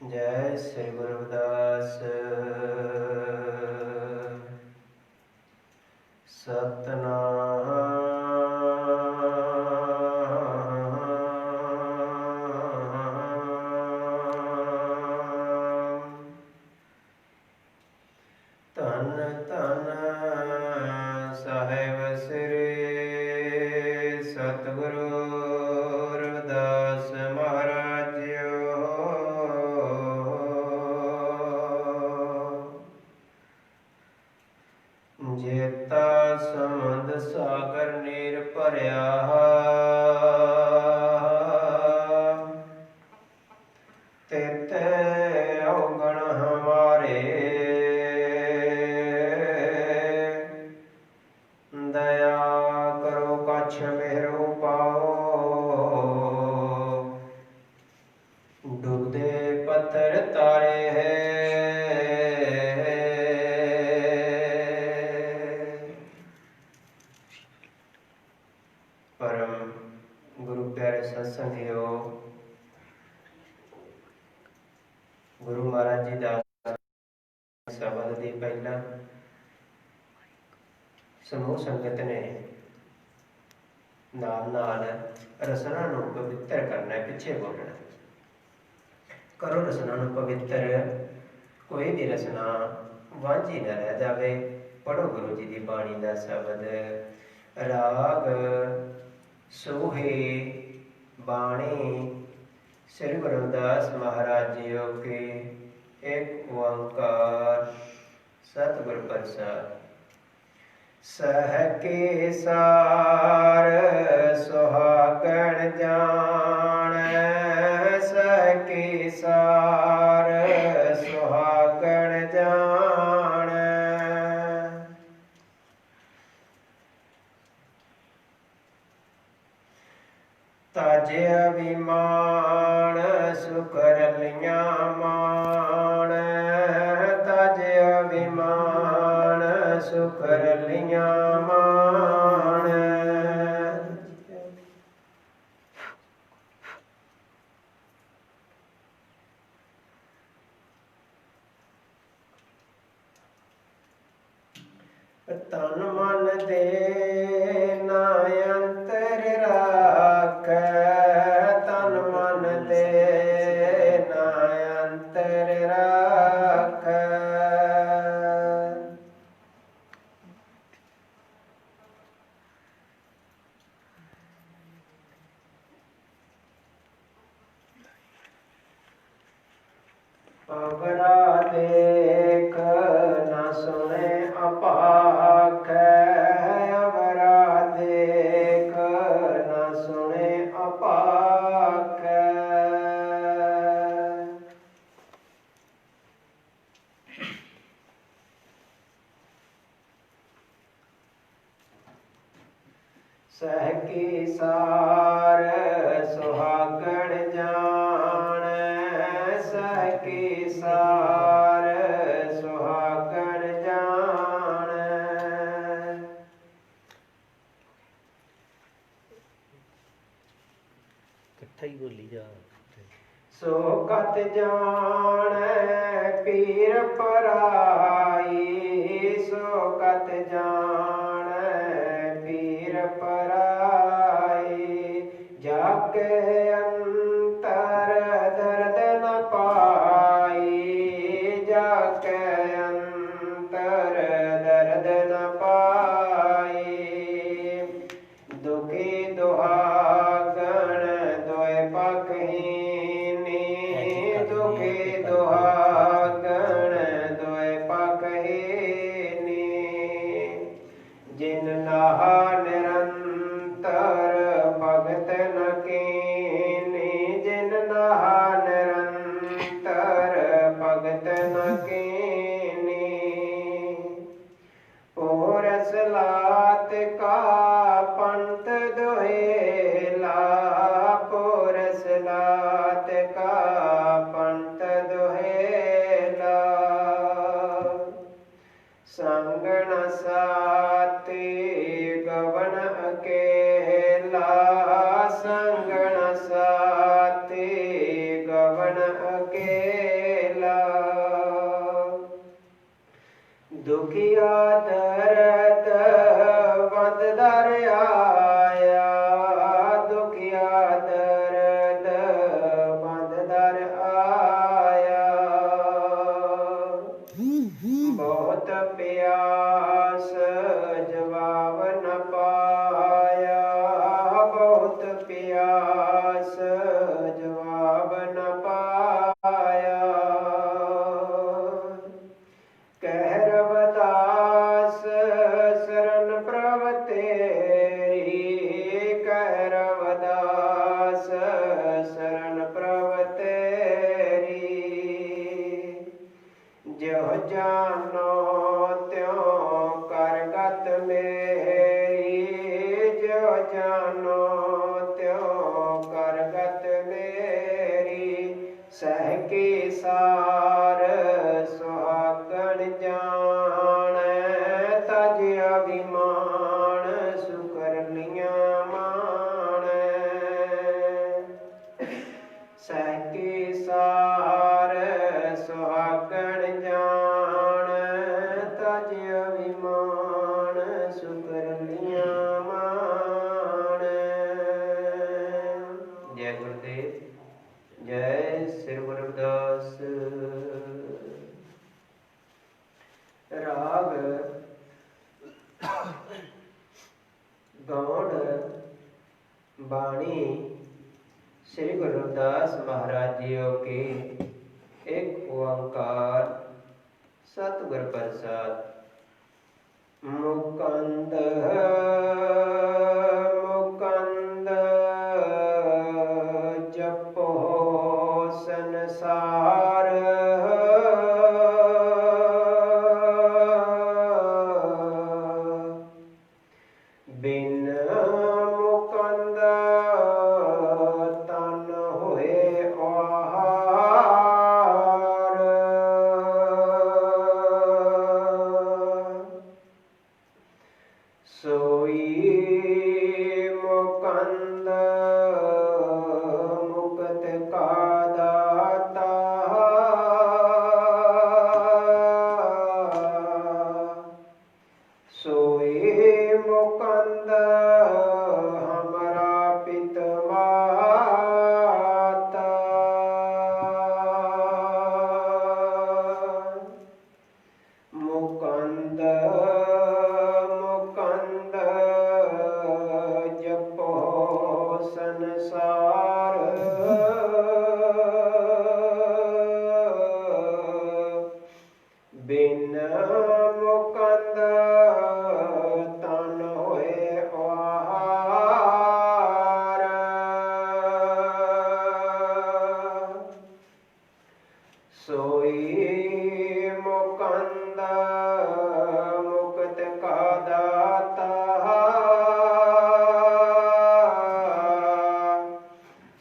जय श्री गुरु रविदास। सतनाम। धन धन साहिब श्री सतगुरु रविदास महाराज जीओ। जेता समुंद सागर नीर भरिया तेते अवगण हमारे। दया करो कछ मेरो पाओ। डूबदे पत्थर तारे है। परम गुरु प्यारे सत्संगियो, गुरु महाराज जी ਦਾ शब्द ਦੀ ਪਹਿਲਾਂ ਸਮੂਹ ਸੰਗਤ ਨੇ ਨਾਲ ਰਸਨਾ ਨੂੰ ਪਵਿੱਤਰ ਕਰਨਾ ਹੈ। ਪਿੱਛੇ ਬੋਲਣਾ ਕਰੋ ਰਸਨਾ ਨੂੰ ਪਵਿੱਤਰ। ਕੋਈ ਵੀ ਰਸਨਾ ਵਾਂਝੀ ਨਾ ਰਹਿ ਜਾਵੇ। ਪੜੋ ਗੁਰੂ ਜੀ ਦੀ ਬਾਣੀ ਦਾ ਸ਼ਬਦ। ਰਾਗ ਸੋਹੇ ਬਾਣੀ श्री गुरु रविदास महाराज जी के एक ओंकार सतगुर प्रसाद। सह के सार सुहागण जान। सह के सार सुहागण जान। ताजे अभिमान सुकर लिया मान। ताजे अभिमान सुकर लिया मान। तन मन दे ना अंतर राख। तन मन दे ना अंतर राख। अवरा देख न सुने अपाख। अवरा देख न सुने अपाख। सह की सार सुहागण जान। सह की सार सुहागण जान। इकट्ठा ही बोली जा। सो कत जान पीर पराई। सो कत जान पीर पराई। जाके अंतर दर्द न पाई। जाके अंतर दर्द न पाई। दुखी दुहागण दोए पखहीनी। दुखी दुहागण दोए पखहीनी। जिन नाहा निरंतर भगत न कीनी। जानो त्यों करगत मेरी, जो जानो त्यों करगत मेरी। सह की सार सुहागण जाने, तज अभिमान सुकरलियां माने। सह की सार सुहागण जान, तज अभिमान सुकरलियां मान। जय गुरुदेव, जय श्री गुरु रविदास। राग गौड़ बाणी श्री गुरु रविदास महाराज जी के एक ओंकार सतगुर प्रसाद। मुकंद मुकंद जपो संसार, बिन मुकंद तन होए आहार। सोई मुकंद मुक्त का दाता, सोई मुकंद हमारा पित माता। मुकंद मुकंद जपो संसार, बिन मुकंद तन होए आहार। सोई मुकंद मुक्त का दाता,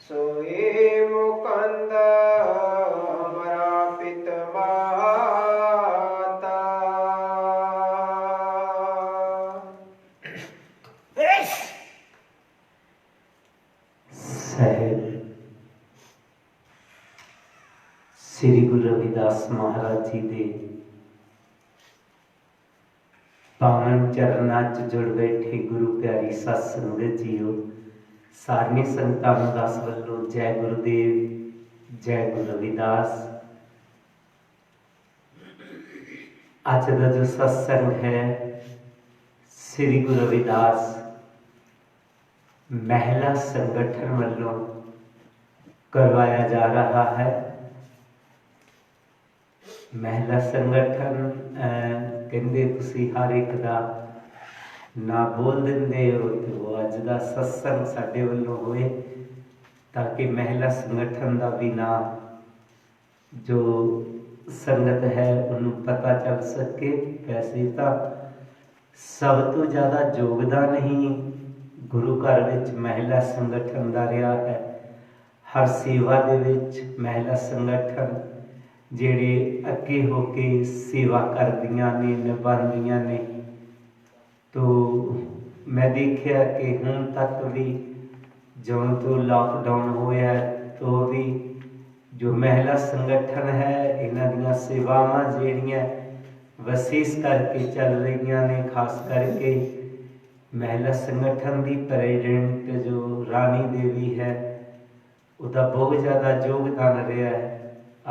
सोई मुकंद हमारा पित माता। ਸਾਹਿਬ ਸ੍ਰੀ ਗੁਰੂ ਰਵਿਦਾਸ ਮਹਾਰਾਜ ਜੀ ਦੇ ਪਾਵਨ ਚਰਨਾਂ 'ਚ ਜੁੜ ਬੈਠੇ ਗੁਰੂ ਪਿਆਰੀ ਸਤ ਸੰਗਤ ਜੀਓ, ਸਾਰੀਆਂ ਸੰਗਤਾਂ ਨੂੰ ਦਾਸ ਵੱਲੋਂ ਜੈ ਗੁਰੂਦੇਵ, ਜੈ ਗੁਰੂ ਰਵਿਦਾਸ। ਅੱਜ ਦਾ ਜੋ ਸਤਸੰਗ ਹੈ ਸ੍ਰੀ ਗੁਰੂ ਰਵਿਦਾਸ महिला संगठन वालों करवाया जा रहा है। महिला संगठन कहते तुसी हर एक दा ना बोल देंदे हो, तो वो अज दा सत्संग साडे वालों होए ताकि महिला संगठन का भी ना जो संगत है उन्हें पता चल सके। वैसे तो सब तो ज़्यादा योगदान ही गुरु घर विच महिला संगठन का रहा है। हर सेवा दे विच महिला संगठन जेड़े अगे होके सेवा करदियां ने, निभांदियां ने। तो मैं देखिया कि हुण तक भी जौन तो लॉकडाउन होया तो भी जो महिला संगठन है इन्हां दीयां सेवावां जेड़ियां विशेष करके चल रही ने। खास करके महिला संगठन की प्रेजिडेंट जो रानी देवी है उसका बहुत ज़्यादा योगदान रहा है।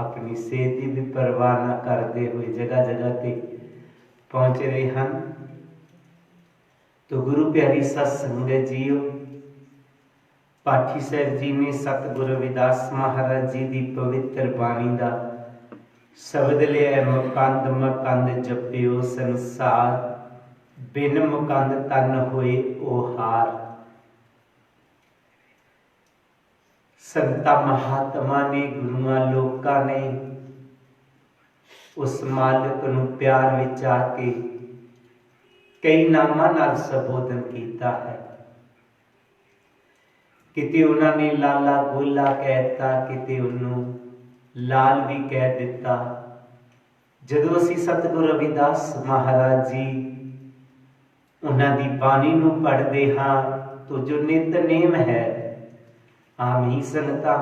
अपनी सेहत की भी परवाह न करते हुए जगह जगह पे पहुँच रहे हैं। तो गुरु प्यारी सत संगत जीओ, पाठी साहब जी ने सतगुरु रविदास महाराज जी की पवित्र बाणी का शब्द लिया, मुकंद मुकंद जपियो संसार, बिन मुकंद तन होए ओ हार। संता महात्मा ने, गुरुआ लोकां ने उस मालिक नूं प्यार विच आके कई नामां नाल संबोधन कीता है। किते उन्होंने लाला गोला कहता, किते उन्होंने लाल भी कह दिता। जदों असीं सतगुरु रविदास महाराज जी उन्हां दी बाणी नूं पढ़दे हां तो जो नितनेम है, आम ही संगतां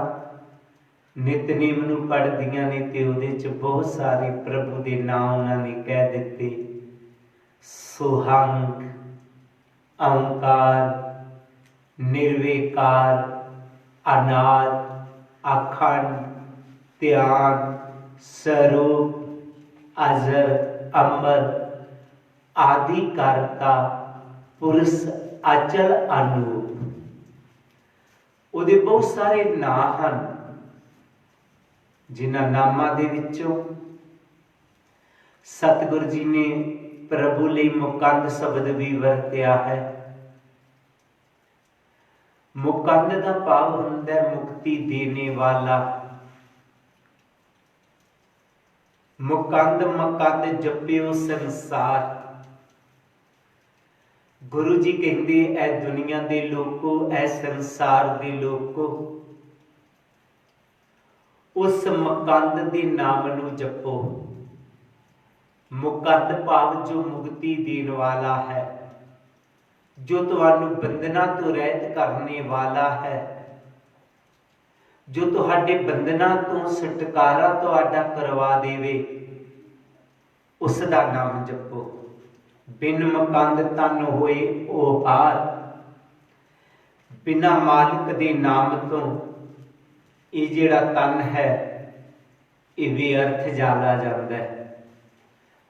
नितनेम नूं पढ़दियां ने ते उहदे च बहुत सारे प्रभु दे नाम उन्हां ने कह दिते। सोहंग, ओंकार, निर्विकार, अनाद, अखंड, त्याग, स्वरूप, अजर, अमर, आदि करता, पुरुष, अचल, अनूप। उहदे बहुत सारे नाम हैं जिन्हां नामां दे विचों सतगुरु जी ने प्रभु लई मुकंद शब्द भी वरत्या है। मुकंद का भाव हुंदा है मुक्ति देने वाला। मुकंद मकंद जपियो संसार। गुरु जी कहते ऐ दुनिया दे लोको, ऐ संसार दे लोको, उस मुकंद दे नाम नूं जपो। मुकंद भाव जो मुक्ति देने वाला है, जो तुहानू बंधना तो रहित करने वाला है, जो तुहाडे बंधना तो छुटकारा तुहाडा करवा देवे, उसदा नाम जपो। बिन मुकंद तन होए ओ हार। बिना मालिक दे नाम तो ये जिहड़ा तन है ये व्यर्थ जाला जांदा है।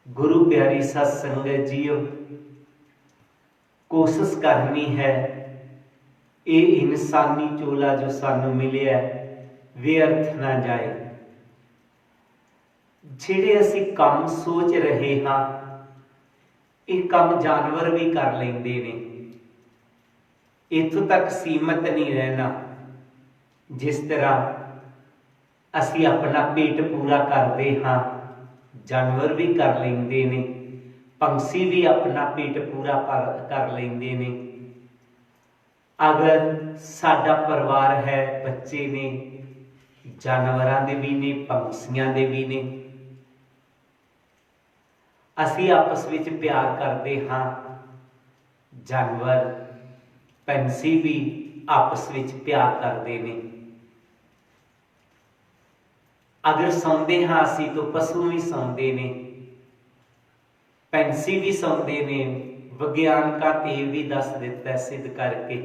गुरु प्यारी सत संगत जीओ, कोशिश करनी है ये इंसानी चोला जो सानू मिलिया व्यर्थ ना जाए। जिहड़े असीं काम सोच रहे हाँ ये काम जानवर भी कर लेंदे ने। इत्थों तक सीमित नहीं रहना। जिस तरह असीं अपना पेट पूरा करते हाँ, जानवर भी कर लेंदे ने, पंछी भी अपना पेट पूरा कर लेंदे ने। अगर साडा परिवार है, बच्चे ने, जानवरां दे भी ने, पंछियां दे भी ने, असीं आपस विच प्यार करते हाँ, जानवर पंछी भी आपस विच प्यार करते ने। अगर सौंदे हाँ असीं तो पशु भी सौंदे ने, पंछी भी सौंदे ने। विज्ञान का ते भी दस दिता सिद्ध करके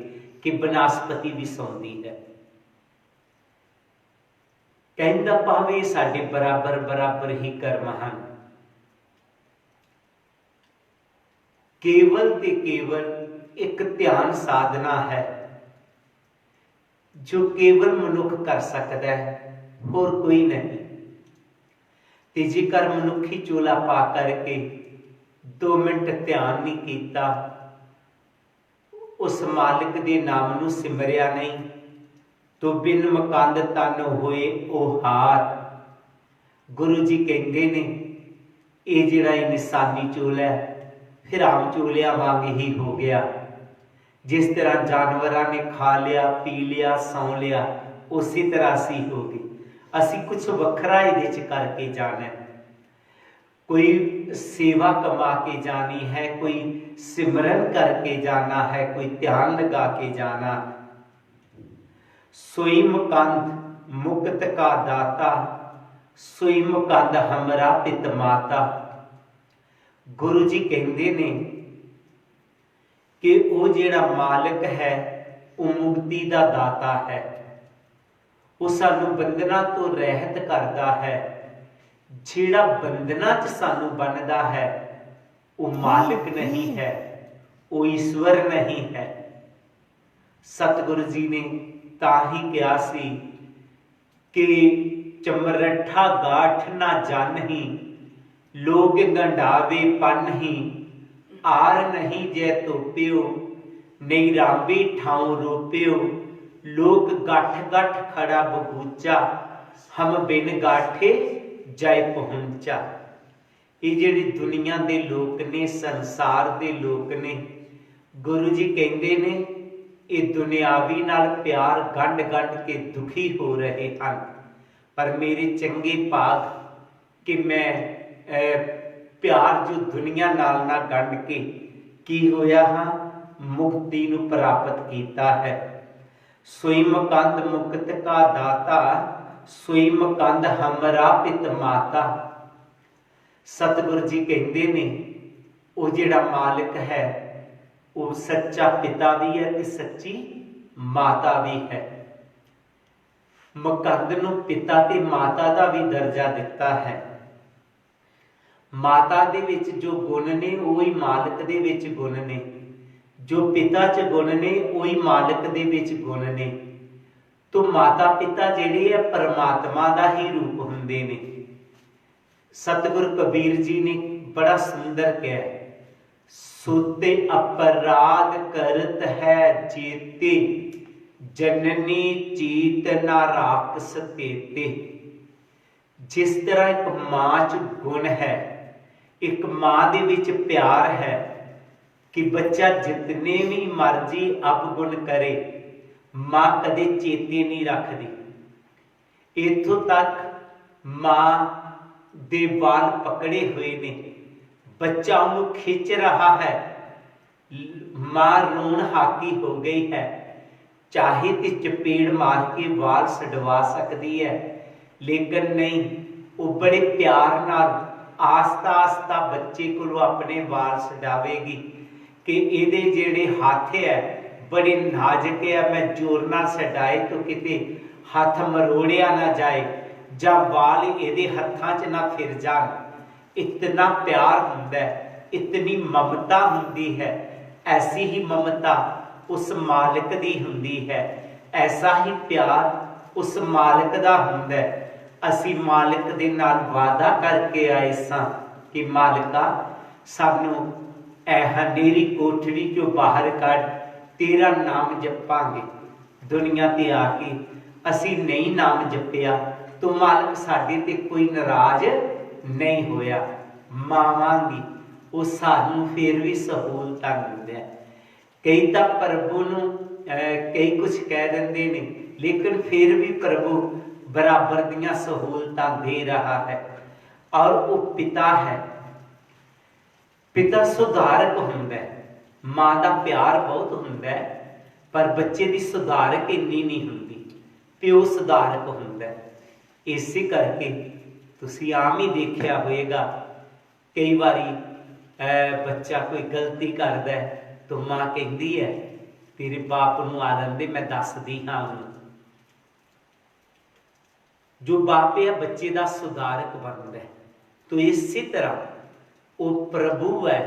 कि बनस्पति भी सौंदी है। कहण दा भाव ये साडे बराबर बराबर ही कर्म हैं। केवल ते केवल एक ध्यान साधना है जो केवल मनुख कर सकता है, और कोई नहीं। ते जेकर मनुखी चोला पा करके 2 मिनट ध्यान नहीं किया, उस मालिक दे नाम नूं सिमरिया नहीं, तो बिन मुकंद तन होए ओ हार। गुरु जी कहते ने ये जिहड़ा इंसानी चोला है फिर आम चोलिया वांग ही हो गया। जिस तरह जानवरां ने खा लिया, पी लिया, सौ लिया, उसी तरह असी हो गए। असी कुछ वखरा इहदे च करके जाना है। कोई सेवा कमा के जानी है, कोई सिमरन करके जाना है, कोई ध्यान लगा के जाना। सोई मुकंद मुक्त का दाता, सोई मुकंद हमरा पित माता। गुरु जी कहते ने कि वो जिहड़ा मालिक है वो मुक्ति का दाता है। वो सानू बंधना तो रहत करता है। जिहड़ा बंधना च सानू बनदा है वो मालिक नहीं है, वो ईश्वर नहीं है। सतगुरु जी ने ताही कहा सी कि चमरठा गाठ ना जानही, लोग गंढावे पनही, आर नहीं जै तोप्यो, नहीं रांबी ठाऊं रोप्यो, लोग गाठ गाठ खड़ा बगूचा, हम बिन गाठे जाय पहुंचा। ये जिहड़ी दुनिया के लोग ने, संसार के लोग ने, गुरु जी कहते ने ये दुनियावी नाल प्यार गंढ गंढ के दुखी हो रहे हैं, पर मेरे चंगे भाग कि मैं प्यार जो दुनिया नाल ना गंढ के की होया हाँ, मुक्ति नूं प्राप्त कीता है। सोई मकंद मुक्त का दाता, सोई मकंद हमरा पित माता। सतगुरु जी कहते ने वो जिहड़ा मालिक है वो सच्चा पिता भी है ते सच्ची माता भी है। मकंद नूं पिता ते माता का भी दर्जा दिता है। माता दे विच जो गुण ने वही मालिक दे विच गुण ने, जो पिता च गुण ने वही मालिक दे विच गुण ने। तो माता पिता जिहड़े है परमात्मा का ही रूप हुंदे ने। सतगुरु कबीर जी ने बड़ा सुंदर कहा, सोते अपराध करत है चेते, जननी चीत ना राखस तेते। जिस तरह एक मां च गुण है, एक मां दे विच प्यार है कि बच्चा जितने भी मर्जी अवगुण करे मां कदे चेते नहीं रखती। इथों तक मां दे वाल पकड़े हुए ने, बच्चा उन्हें खिंच रहा है, मां रोन हाकी हो गई है, चाहे तो चपेड़ मार के वाल छडवा सकती है, लेकिन नहीं, वो बड़े प्यार नाल आस्ता आस्ता बच्चे को अपने वाल छडावेगी कि इहदे जिहड़े हाथ है बड़े नाजुक है, मैं जोर नाल छडाए तो किते हाथ मरोड़िया ना जाए जां वाल इहदे हत्थां च ना फिर जान। इतना प्यार हुंदा है, इतनी ममता हुंदी है। ऐसी ही ममता उस मालिक दी हुंदी है, ऐसा ही प्यार उस मालिक दा हुंदा है। असी मालिक दे नाल वादा करके आए सां कि मालिका सानू हनेरी कोठड़ी चों बाहर कढ, तेरा नाम जपांगे। दुनिया ते आके असी नहीं नाम जपिया तो मालिक साडे ते कोई नाराज नहीं होया। मावांगी वो सानू फिर भी सहूलतां दिंदे आ। कई तां प्रभु नूं कई कुछ कह दिंदे ने, लेकिन फिर भी प्रभु बराबर दियां सहूलतां दे रहा है। और वो पिता है, पिता सुधारक हुंदा है। मां दा प्यार बहुत हुंदा है, पर बच्चे दी सुधारक इन्नी नहीं हुंदी, प्यो सुधारक हुंदा है। इसे करके तुसी आम ही देखिया होएगा, कई बारी बच्चा कोई गलती करदा है तो मां कहती है तेरे बाप नूं आ लैंदे मैं दसदी हां उहनूं। जो बाप है बच्चे का सुधारक बनता है, तो इसी तरह वो प्रभु है,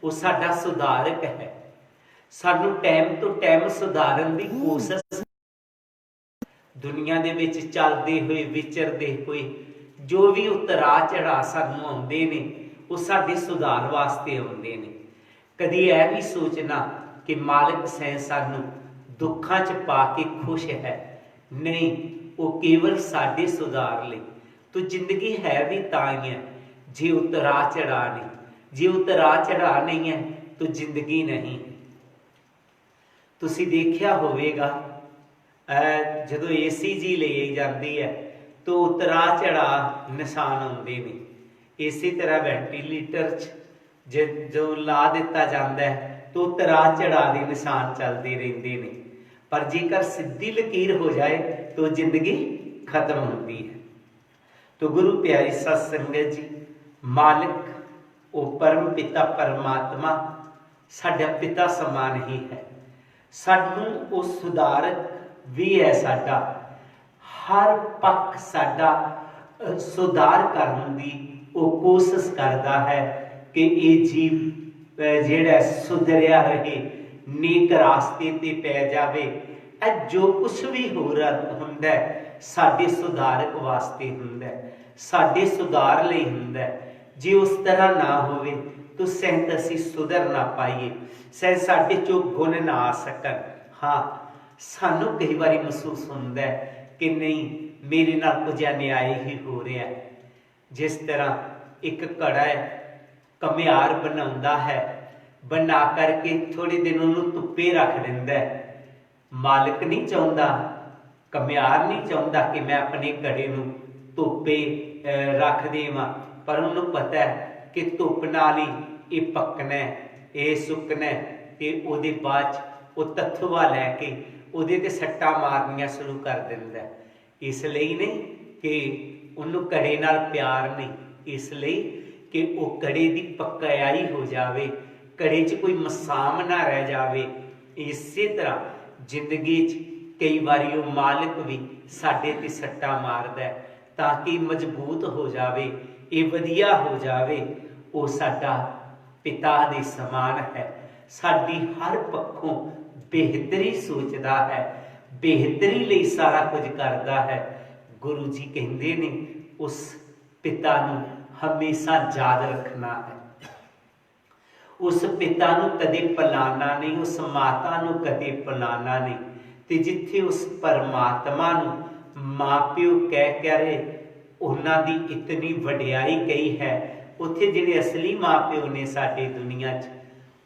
वो साडा सुधारक है। सानू टाइम तो टाइम सुधारन की कोशिश, दुनिया दे विच चलदे हुए विचरदे हुए जो भी उतरा चढ़ा सानू आउंदे ने वो साडे सुधार वास्ते आउंदे ने। कदी ऐ नहीं सोचना कि मालिक सैं सानू दुखां च पा के खुश है, नहीं, वो केवल साडे सुधार लई। तो जिंदगी है भी तां ही है जे उतरा चढ़ा नहीं, जे उतरा चढ़ा नहीं है तो जिंदगी नहीं। तुसी देखिया होवेगा जदों ACG ਲਈ ਜਾਂਦੀ है तो उतरा चढ़ा निशान आउंदे ने। इसी तरह वेंटीलेटर जो ला दिता जाता है तो उतरा चढ़ा के निशान चलते रहते हैं, पर जेकर सीधी लकीर हो जाए तो जिंदगी खत्म होती है। तो गुरु प्यारी सत संगत जी, मालिक वो परम पिता परमात्मा साडा पिता समान ही है। सानू वो सुधारक भी है, साडा हर पक्ष साडा सुधार करने की वो कोशिश करता है कि ये जीव जिहड़ा सुधरिया रहे, नेक रास्ते ते पै जावे। जो कुछ भी हो रहा हुंदा है साडे सुधारक वास्ते हुंदा है, साडे सुधार लई हुंदा है। जे उस तरह ना होवे तो सहत असीं सुधर ना पाइए, शायद साडे चो गुण ना आ सकन। हाँ, सानू कई बारी महसूस हुंदा है कि नहीं मेरे नाल कुछ अन्याय ही हो रहा है। जिस तरह एक घड़ा है ਘੁਮਿਆਰ ਬਣਾਉਂਦਾ ਹੈ, ਬਣਾ ਕਰਕੇ ਥੋੜੇ ਦਿਨ ਉਹਨੂੰ ਧੁੱਪੇ ਰੱਖ ਦਿੰਦਾ ਹੈ। ਮਾਲਕ ਨਹੀਂ ਚਾਹੁੰਦਾ, ਘੁਮਿਆਰ ਨਹੀਂ ਚਾਹੁੰਦਾ ਕਿ ਮੈਂ ਆਪਣੇ ਘੜੇ ਨੂੰ ਧੁੱਪੇ ਰੱਖ ਦੇਵਾਂ, ਪਰ ਉਹਨੂੰ ਪਤਾ ਹੈ ਕਿ ਧੁੱਪ ਨਾਲ ਹੀ ਇਹ ਪੱਕਣਾ, ਇਹ ਸੁੱਕਣਾ, ਤੇ ਉਹਦੇ ਬਾਅਦ 'ਚ ਉਹ ਤੱਥਵਾ ਲੈ ਕੇ ਉਹਦੇ ਤੇ ਸੱਟਾਂ ਮਾਰਨੀਆਂ ਸ਼ੁਰੂ ਕਰ ਦਿੰਦਾ। ਇਸ ਲਈ ਨਹੀਂ ਕਿ ਉਹਨੂੰ ਘੜੇ ਨਾਲ ਪਿਆਰ ਨਹੀਂ, ਇਸ ਲਈ ਕਿ ਉਹ ਘੜੇ ਦੀ ਪਕਾਈ ਹੋ ਜਾਵੇ, ਘੜੇ 'ਚ ਕੋਈ ਮਸਾਮ ਨਾ ਰਹਿ ਜਾਵੇ। ਇਸੇ ਤਰ੍ਹਾਂ ਜ਼ਿੰਦਗੀ 'ਚ ਕਈ ਵਾਰੀ ਉਹ ਮਾਲਕ ਵੀ ਸਾਡੇ ਤੇ ਸੱਟਾਂ ਮਾਰਦਾ ਤਾਂ ਕਿ ਮਜ਼ਬੂਤ ਹੋ ਜਾਵੇ, ਇਹ ਵਧੀਆ ਹੋ ਜਾਵੇ। ਉਹ ਸਾਡਾ ਪਿਤਾ ਦੇ ਸਮਾਨ ਹੈ, ਸਾਡੀ ਹਰ ਪੱਖੋਂ ਬਿਹਤਰੀ ਸੋਚਦਾ ਹੈ, ਬਿਹਤਰੀ ਲਈ ਸਾਰਾ ਕੁਝ ਕਰਦਾ ਹੈ। ਗੁਰੂ ਜੀ ਕਹਿੰਦੇ ਨੇ ਉਸ ਪਿਤਾ ਨੂੰ ਹਮੇਸ਼ਾ ਯਾਦ ਰੱਖਣਾ ਹੈ, ਉਸ ਪਿਤਾ ਨੂੰ ਕਦੇ ਭੁਲਾਣਾ ਨਹੀਂ, ਉਸ ਮਾਤਾ ਨੂੰ ਕਦੇ ਭੁਲਾਣਾ ਨਹੀਂ। ਤੇ ਜਿੱਥੇ ਉਸ ਪਰਮਾਤਮਾ ਨੂੰ ਮਾਂ ਪਿਓ ਕਹਿ ਕੇ ਉਹਨਾਂ ਦੀ ਇਤਨੀ ਵਡਿਆਈ ਕਹੀ ਹੈ, ਉੱਥੇ ਜਿਹੜੇ ਅਸਲੀ ਮਾਂ ਪਿਓ ਨੇ ਸਾਡੇ ਦੁਨੀਆ 'ਚ,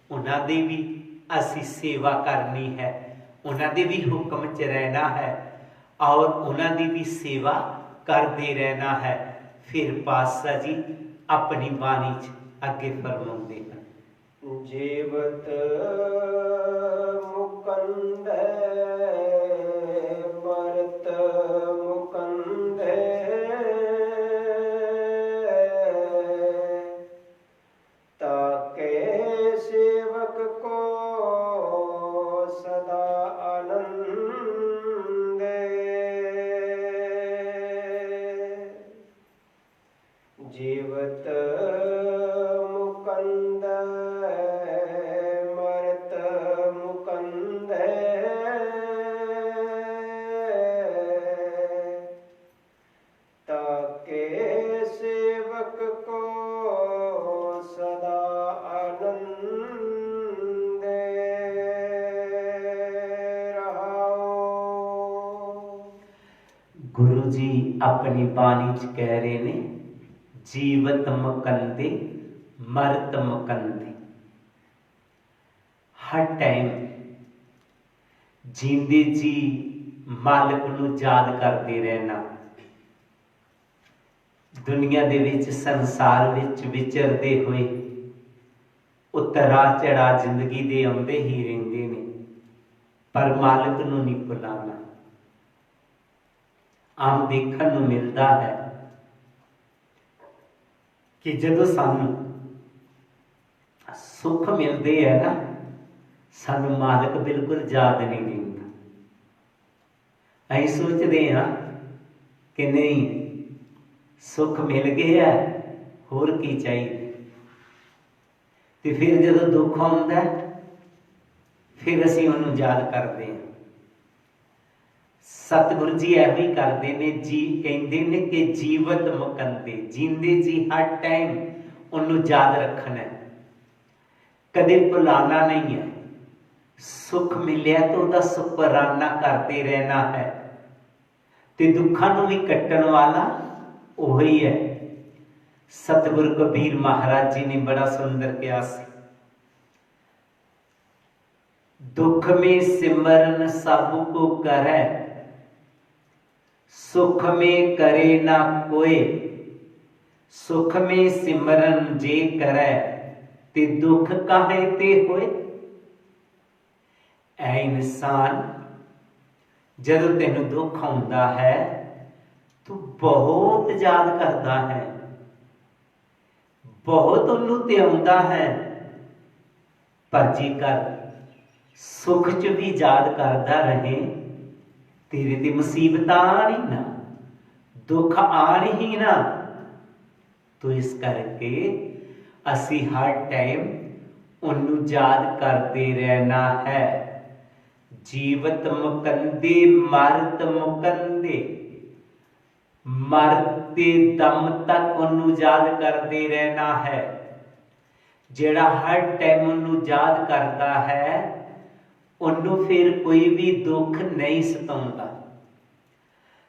ਉਹਨਾਂ ਦੀ ਵੀ ਅਸੀਂ ਸੇਵਾ ਕਰਨੀ ਹੈ, ਉਹਨਾਂ ਦੇ ਵੀ ਹੁਕਮ 'ਚ ਰਹਿਣਾ ਹੈ ਔਰ ਉਹਨਾਂ ਦੀ ਵੀ ਸੇਵਾ ਕਰਦੇ ਰਹਿਣਾ ਹੈ। ਫਿਰ ਪਾਤਸ਼ਾਹ ਜੀ ਆਪਣੀ ਬਾਣੀ 'ਚ ਅੱਗੇ ਫਰਮਾਉਂਦੇ ਹਨ, ਜੀਵਤ ਮੁਕੰਦੈ ਮਰਤ ਮੁਕੰਦੈ ਤਾਕੇ ਸੇਵਕ ਕੋ ਸਦਾ ਆਨੰਦੇ। ਜੀਵਤ ਮੁਕੰਦੈ ਮਰਤ ਮੁਕੰਦੈ ਤਾਕੇ ਸੇਵਕ ਕੋ ਸਦਾ ਆਨੰਦੇ ਰਹਾਓ। ਗੁਰੂ ਜੀ ਆਪਣੀ ਬਾਣੀ 'ਚ ਕਹਿ ਰਹੇ ਨੇ, ਜੀਵਤ ਮੁਕੰਦੇ ਮਰਤ ਮੁਕੰਦੇ। ਹਰ ਟਾਈਮ ਜੀਂਦੇ ਜੀ ਮਾਲਕ ਨੂੰ ਯਾਦ ਕਰਦੇ ਰਹਿਣਾ। ਦੁਨੀਆ ਦੇ ਵਿੱਚ, ਸੰਸਾਰ ਵਿੱਚ ਵਿਚਰਦੇ ਹੋਏ ਉਤਰਾ ਚੜਾ ਜ਼ਿੰਦਗੀ ਦੇ ਆਉਂਦੇ ਹੀ ਰਹਿੰਦੇ ਨੇ, ਪਰ ਮਾਲਕ ਨੂੰ ਨਹੀਂ ਭੁਲਾਉਣਾ। ਆਮ ਦੇਖਣ ਨੂੰ ਮਿਲਦਾ ਹੈ ਕਿ ਜਦੋਂ ਸਾਨੂੰ ਸੁੱਖ ਮਿਲਦੇ ਹੈ ਨਾ, ਸਾਨੂੰ ਮਾਲਕ ਬਿਲਕੁਲ ਯਾਦ ਨਹੀਂ ਦਿੰਦਾ। ਅਸੀਂ ਸੋਚਦੇ ਹਾਂ ਕਿ ਨਹੀਂ, ਸੁੱਖ ਮਿਲ ਗਿਆ, ਹੋਰ ਕੀ ਚਾਹੀਦਾ। ਤੇ ਫਿਰ ਜਦੋਂ ਦੁੱਖ ਆਉਂਦਾ ਫਿਰ ਅਸੀਂ ਉਹਨੂੰ ਯਾਦ ਕਰਦੇ ਹਾਂ। ਸਤਿਗੁਰੂ ਜੀ ਇਹੋ ਹੀ ਕਰਦੇ ਨੇ ਜੀ, ਕਹਿੰਦੇ ਨੇ ਕਿ ਜੀਵਤ ਮੁਕੰਦੇ, ਜੀਂਦੇ ਜੀ ਹਰ ਟਾਈਮ ਉਹਨੂੰ ਯਾਦ ਰੱਖਣਾ, ਕਦੇ ਭੁਲਾਣਾ ਨਹੀਂ ਹੈ। ਸੁੱਖ ਮਿਲਿਆ ਤਾਂ ਉਹਦਾ ਸ਼ੁਕਰਾਨਾ ਕਰਦੇ ਰਹਿਣਾ ਹੈ, ਤੇ ਦੁੱਖਾਂ ਨੂੰ ਵੀ ਕੱਟਣ ਵਾਲਾ ਉਹੀ ਹੈ। ਸਤਿਗੁਰੂ ਕਬੀਰ ਮਹਾਰਾਜ ਜੀ ਨੇ ਬੜਾ ਸੁੰਦਰ ਕਿਹਾ ਸੀ, ਦੁੱਖ में सिमरन सब को करे, सुख में करे ना कोई, सुख में सिमरन जे करे, ते दुख काहे ते होए। ऐ इंसान, जदों तेनू दुख आउंदा है तू बहुत याद करदा है, बहुत उन्नू ते आउंदा है, पर जेकर सुख च भी याद करदा रहे, तेरे ते मुसीबत आनी ना, दुख आनी ही ना। तो इस करके असी हर टाइम उन्नू याद करते रहना है। जीवत मुकंदे मरत मुकंदे, मरते दम तक उन्नू याद करते रहना है। जेड़ा हर टाइम उन्नू याद करता है, उन्नू फिर कोई भी दुख नहीं सताउंदा।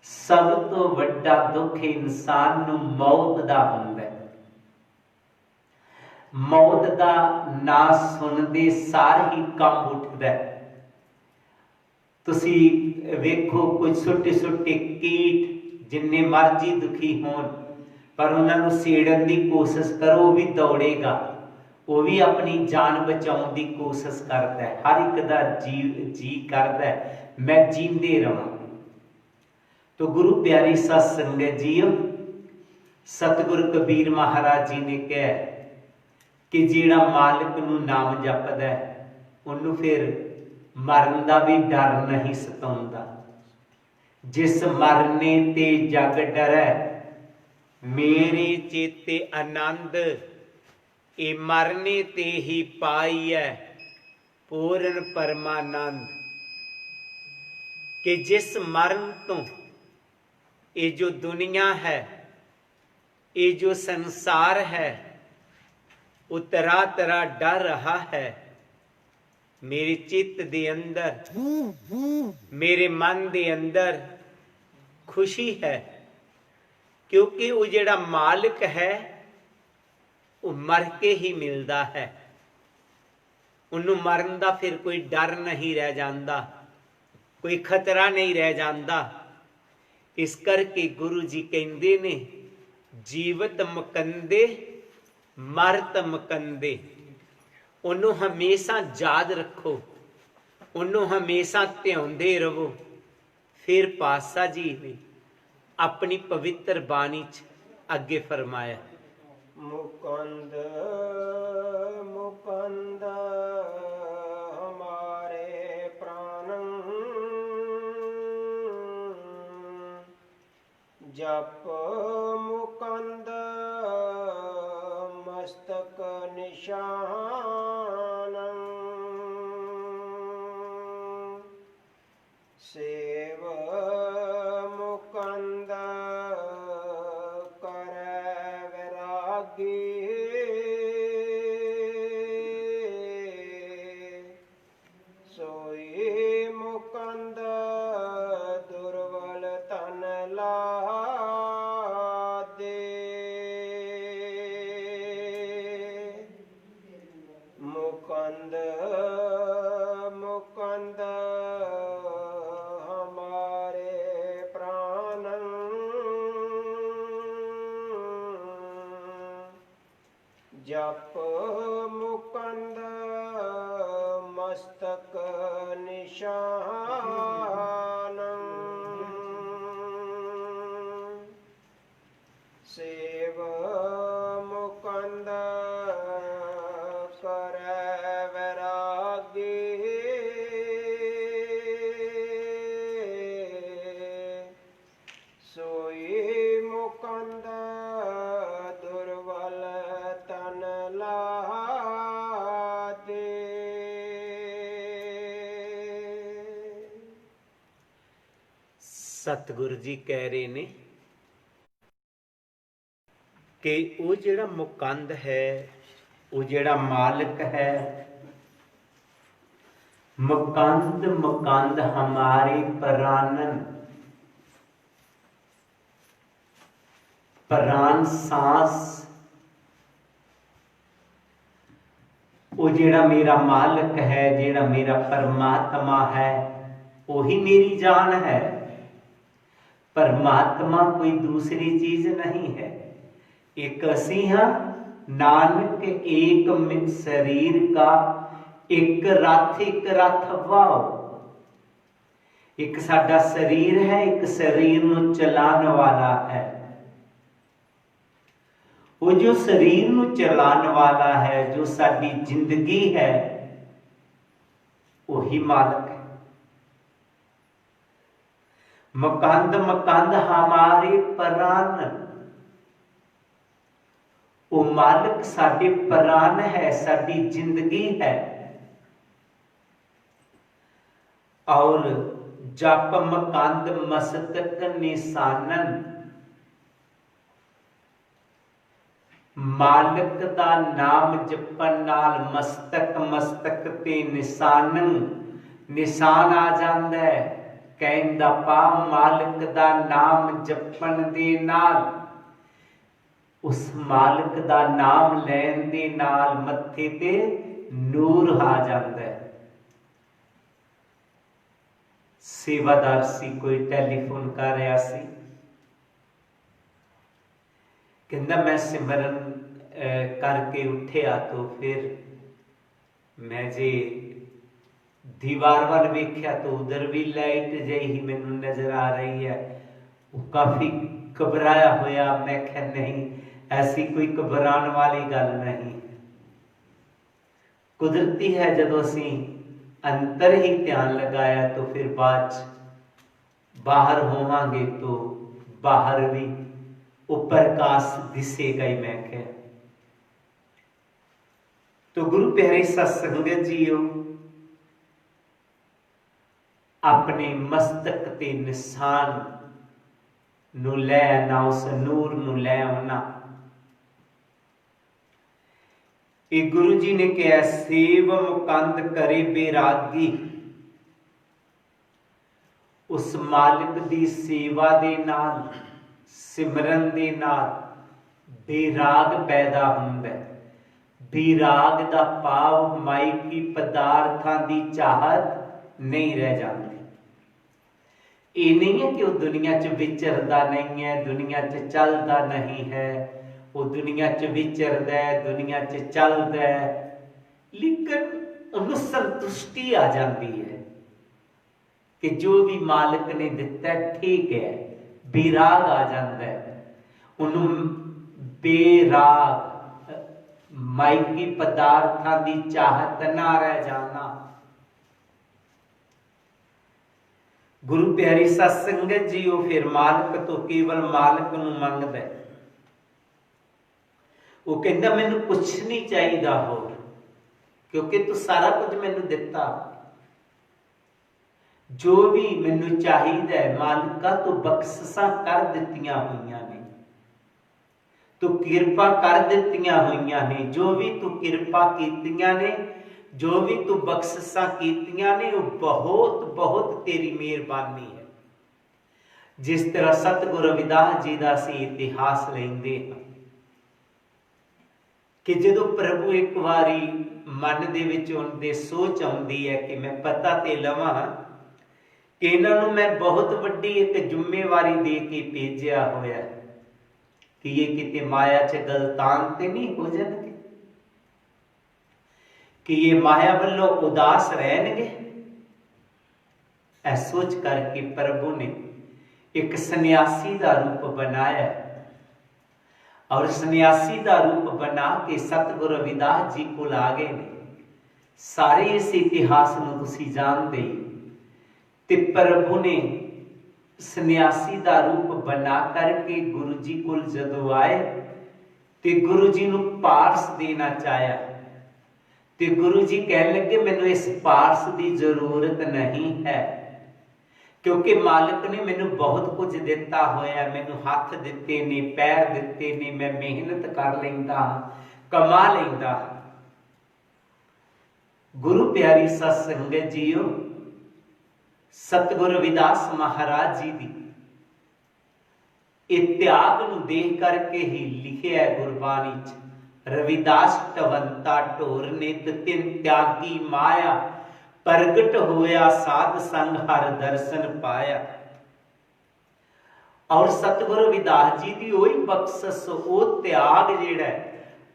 सब तो वड्डा दुख इंसान नू मौत दा हुंदा है। मौत का ना सुनते सार ही कंब उठदा है। तुसी वेखो कुछ छोटे छोटे कीट जिन्ने मर्जी दुखी होन पर उन्होंने सेड़न की कोशिश करो वो भी दौड़ेगा, वो भी अपनी जान बचाने की कोशिश करता है। हर एक का जी करता है मैं जींदे रहा। तो गुरु प्यारी सत संगत जीओ, सतगुरु कबीर महाराज जी ने कहा कि जिहड़ा मालिक नूं नाम जपदा है उन्होंने फिर मरण का भी डर नहीं सताउंदा। जिस मरने ते जग डरै मेरे चेते आनंद, ए मरने ते ही पाई है पूर्ण परमानंद। कि जिस मरण तो ये जो दुनिया है, ये जो संसार है, वो तरह तरह डर रहा है। मेरे चित्त दे अंदर, मेरे मन दे अंदर खुशी है, क्योंकि वो जेड़ा मालिक है वो मर के ही मिलता है। उन्होंने मरण का फिर कोई डर नहीं रह जाता, कोई खतरा नहीं रह जाता। इस करके गुरु जी कहते ने जीवत मुकंदे मरत मुकंदे। उन्हों हमेशा याद रखो, उन्हों हमेशा ध्यानदे रहो। फिर पातशाह जी ने अपनी पवित्र बाणी च अगे फरमाया, मुकंद मुकंद हमारे प्राण, जप मुकंद मस्तक निशान, सेव मुकंद कर वैरागी, सोई मुकंद दुर्बल तन लादे। मुकंद मुकंद हमारे प्राण, जप मुकंद मस्तक निशान, सेव मुकंद कर वैरागी, सोई मुकंद दुर्बल तन लादे। सतगुरु जी कह रहे ने कि वो जेड़ा मुकंद है, वो जेड़ा मालिक है, मुकंद मुकंद हमारे प्राणन। प्राण सांस वो जेड़ा मेरा मालिक है, जेड़ा मेरा परमात्मा है, वही मेरी जान है। परमात्मा कोई दूसरी चीज नहीं है। एक असी हाँ, नानक एक मित शरीर का, एक रथ वाओ। एक साडा शरीर है, एक शरीर नूं चलाने वाला है। वो जो शरीर नूं चलाने वाला है, जो साडी जिंदगी है, वही मालिक है। मुकंद मुकंद हमारे प्राण, वो मालिक साडे प्राण है, साडी जिंदगी है। और जप मुकंद मस्तक निशानन, मालिक दा नाम जपन नाल मस्तक मस्तक ते निशानन, निशान आ जांदा है। कहंदा पा मालिक दा नाम जपन दे नाल उस मालिक दा नाम लैन दे नाल मत्थे ते नूर आ जाता है। सेवादार सी, कोई टैलीफोन कर रहा सी, कहता मैं सिमरन करके उठिया तो फिर मैं जे दीवार वाल वेख्या तो उधर भी लाइट जही ही मैनू नजर आ रही है। वो काफी घबराया होया। मैं क्या नहीं, ऐसी कोई घबराने वाली गल नहीं। कुदरती है जदों असीं अंतर ही ध्यान लगाया तो फिर बाद बाहर होवांगे तो बाहर भी वो प्रकाश दिसेगा ही। मैं क्या तो गुरु प्यारे सत्संगत जीओ, अपने मस्तक ते निशान नू लै आना, उस नूर नू लै आना। ये गुरु जी ने कहा सेव मुकंद करे बैरागी। उस मालिक दी सेवा दे नाल, सिमरन दे नाल बैराग पैदा हुंदा है। बैराग दा भाव माइकी पदार्थां दी चाहत नहीं रह जाती। ये नहीं है कि वो दुनिया च विचरदा नहीं है, दुनिया च चलदा नहीं है। वो दुनिया च विचरदा है, दुनिया च चलदा है, लेकिन उन्हें संतुष्टि आ जाती है कि जो भी मालिक ने दिता ठीक है। बैराग आ जाता है उन्होंने। बैराग माइकी पदार्थां दी चाहत ना रह जाना। गुरु प्यारी सत्संगत जी, वो फिर मालिक तो केवल मालिक नूं मंगदा है। वो कहंदा मैनूं कुछ नहीं चाहिए होर, क्योंकि तू सारा कुछ मैनूं दिता। जो भी मैनूं चाहिए मालिका तू बख्शिशां कर दित्तियां होईयां ने, तू किरपा कर दित्तियां होईयां ने। जो भी तू किरपा कीतियां ने, जो भी तू बख्शिशां कीतियां ने, वो बहुत बहुत तेरी मेहरबानी है। जिस तरह सतगुरु रविदास जी का असीं इतिहास लैंदे हां कि जदों प्रभु एक बारी मन दे विच उनके सोच आउंदी है कि मैं पता ते लवां कि इन्हां नूं मैं बहुत वड्डी एक जिम्मेवारी दे के भेजिया होया कि ये किते माया च गलतान ते नहीं हो जाणगे, कि ये माया वालों उदास रहणगे। ऐ सोच करके प्रभु ने एक सन्यासी का रूप बनाया और सन्यासी का रूप बना के सतगुरु रविदास जी को आ गए ने। सारे इस इतिहास नूं तुसीं जानदे ते प्रभु ने सन्यासी का रूप बना करके गुरु जी को जदों आए ते गुरु जी नूं पारस देना चाहया ते गुरु जी कह लगे मैनूं इस पारस की जरूरत नहीं है, क्योंकि मालिक ने मैनूं बहुत कुछ दिता होया। मैनूं हाथ दिते ने, पैर दिते ने, मैं मेहनत कर लैंदा, कमा लैंदा। गुरु प्यारी सत्संगत जीओ, सतगुरु रविदास महाराज जी दी इह त्याग नूं देख करके ही लिखिया है गुरबाणी च, रविदास टवंता ढोर नित तिन त्यागी माया, प्रगट होया साध संग हर दर्शन पाया। और सतगुरु रविदास जी की वही बख्शिश, वो त्याग जिहड़ा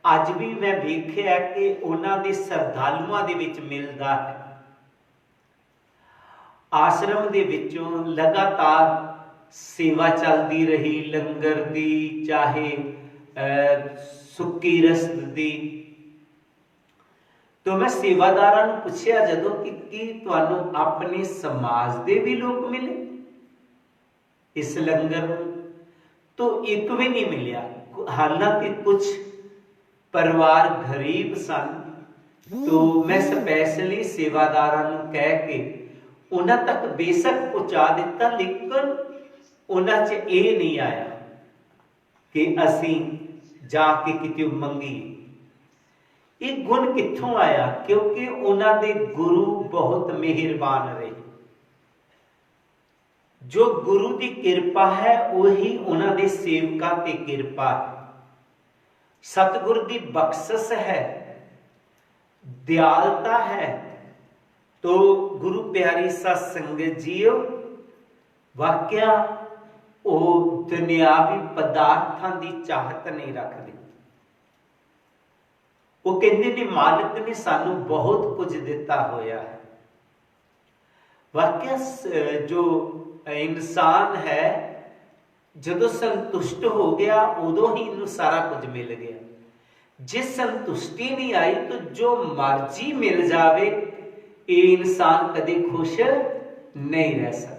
अज भी मैं वेखिया कि उन्हां दे श्रद्धालुआं दे विच मिलदा है। आश्रम दे विचों लगातार सेवा चलती रही, लंगर दी चाहे सुक्की रसद दी। तो मैं सेवादारां नूं पुछया जदों कि की तुहानूं अपने समाज दे भी लोग मिले इस लंगर नूं, तो एक भी नहीं मिलिया। हालांकि कुछ परिवार गरीब सन, तो मैं स्पैशली सेवादारां नूं कह के उन्हां तक बेशक पहुंचा दिता, लेकिन उन्हां च ये नहीं आया कि असीं जाके किते मंगीए। ये गुण कित्थों आया? क्योंकि उन्हां दे गुरु बहुत मेहरबान रहे। जो गुरु की कृपा है वही उन्हां दे सेवकां ते कृपा है। सतगुर की बख्शिश है, दयालता है। तो गुरु प्यारी सत संगत जीओ, वाਕਿਆ ਉਹ ਦੁਨਿਆਵੀ ਪਦਾਰਥਾਂ ਦੀ ਚਾਹਤ ਨਹੀਂ ਰੱਖਦੇ। ਉਹ ਕਹਿੰਦੇ ਨੇ ਮਾਲਕ ਨੇ ਸਾਨੂੰ ਬਹੁਤ ਕੁਝ ਦਿੱਤਾ ਹੋਇਆ ਹੈ। ਵਾਕਿਆ ਜੋ ਇਨਸਾਨ ਹੈ ਜਦੋਂ ਸੰਤੁਸ਼ਟ ਹੋ ਗਿਆ ਉਦੋਂ ਹੀ ਇਹਨੂੰ ਸਾਰਾ ਕੁਝ ਮਿਲ ਗਿਆ। ਜੇ ਸੰਤੁਸ਼ਟੀ ਨਹੀਂ ਆਈ ਤਾਂ ਜੋ ਮਰਜ਼ੀ ਮਿਲ ਜਾਵੇ ਇਹ ਇਨਸਾਨ ਕਦੇ ਖੁਸ਼ ਨਹੀਂ ਰਹਿ ਸਕਦਾ।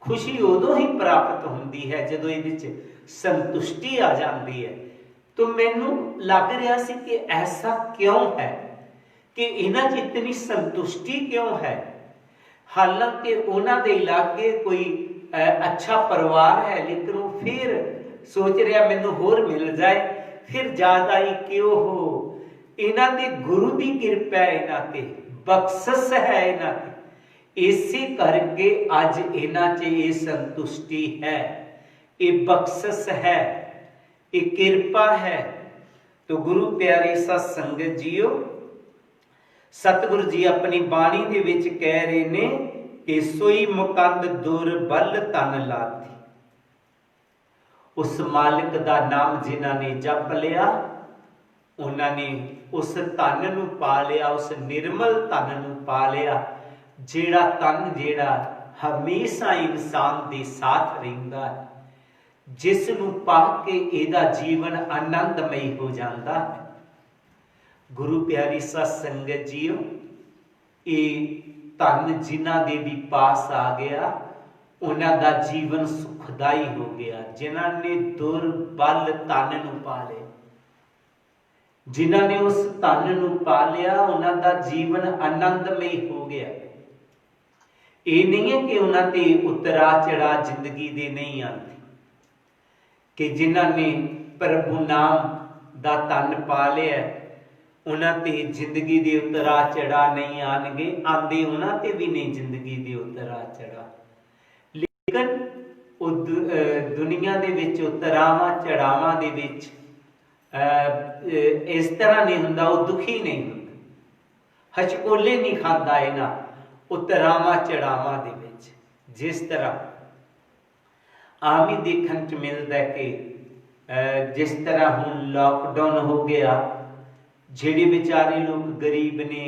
खुशी उदों ही प्राप्त होती है जदों ये संतुष्टि आ जाती है। तो मैनू लग रहा सी कि ऐसा क्यों है कि इन्हां च इतनी संतुष्टि क्यों है। हालांकि उन्हां दे इलाके कोई अच्छा परिवार है, लेकिन वो फिर सोच रहा मैनू होर मिल जाए, फिर ज़्यादा ही क्यों हो। इन्हां दे गुरु की कृपा है, इन्हां ते बख्शिश है, इन्हां ते इसे करके अज इन्हां च ये संतुष्टि है, ये बख्शिश है, ये कृपा है। तो गुरु प्यारी सत संगत जीओ, सतगुरु जी अपनी बाणी दे विच कह रहे ने कि सोई मुकंद दुर बल तन लाथी। उस मालिक दा नाम जिन्हां ने जप लिया उन्होंने उस धन नूं पा लिया, उस निर्मल धन नूं पा लिया, जेड़ा तन जेड़ा हमेशा इंसान दे साथ रहिंदा है, जिस नूं पा के इहदा जीवन आनंदमई हो जाता है। गुरु प्यारी सत संगत जीओ, ये धन जिन्हां दे भी पास आ गया उन्हां दा जीवन सुखदाई हो गया। जिन्हां ने दुर्बल धन नूं पा लिया, जिन्हां ने उस धन नूं पा लिया उन्हां दा जीवन आनंदमई हो गया। ये नहीं है कि उन्होंने उतरा चढ़ा जिंदगी दे नहीं आते, कि जिन्हों ने प्रभु नाम दा तन पा लिया उन्होंने जिंदगी दे उतरा चढ़ा नहीं आएंगे, आते उन्होंने भी नहीं जिंदगी दे उतरा चढ़ा। लेकिन दुनिया दे विच उतरावां चढ़ावां दे विच इस तरह नहीं हुंदा, वो दुखी नहीं हुंदा, हचकोले नहीं खांदा इन्हां उतरावां चढ़ावां दे विच। जिस तरह आम ही देखने च मिलता है कि जिस तरह हुण लॉकडाउन हो गया, जिहड़े बेचारे लोग गरीब ने,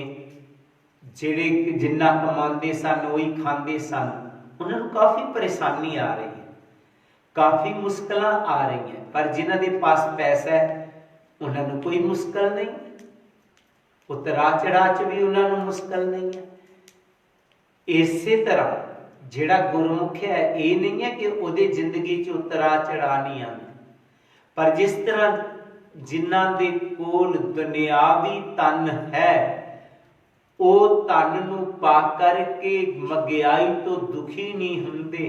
जिहड़े जिन्ना कमाते सन वही खाते सन, उन्होंने काफ़ी परेशानी आ रही है, काफ़ी मुश्किल आ रही हैं। पर जिन्हां दे पास पैसा है उन्होंने कोई मुश्किल नहीं, उतरा चढ़ा च भी उन्होंने मुश्किल नहीं है। इसे तरह जिहड़ा गुरमुख है ये नहीं है कि उहदी जिंदगी च उतरा चढ़ा नहीं आते, पर जिस तरह जिन्हां दे कोल दुनियावी तन है वो तन नूं पा करके महंगाई तो दुखी नहीं हुंदे,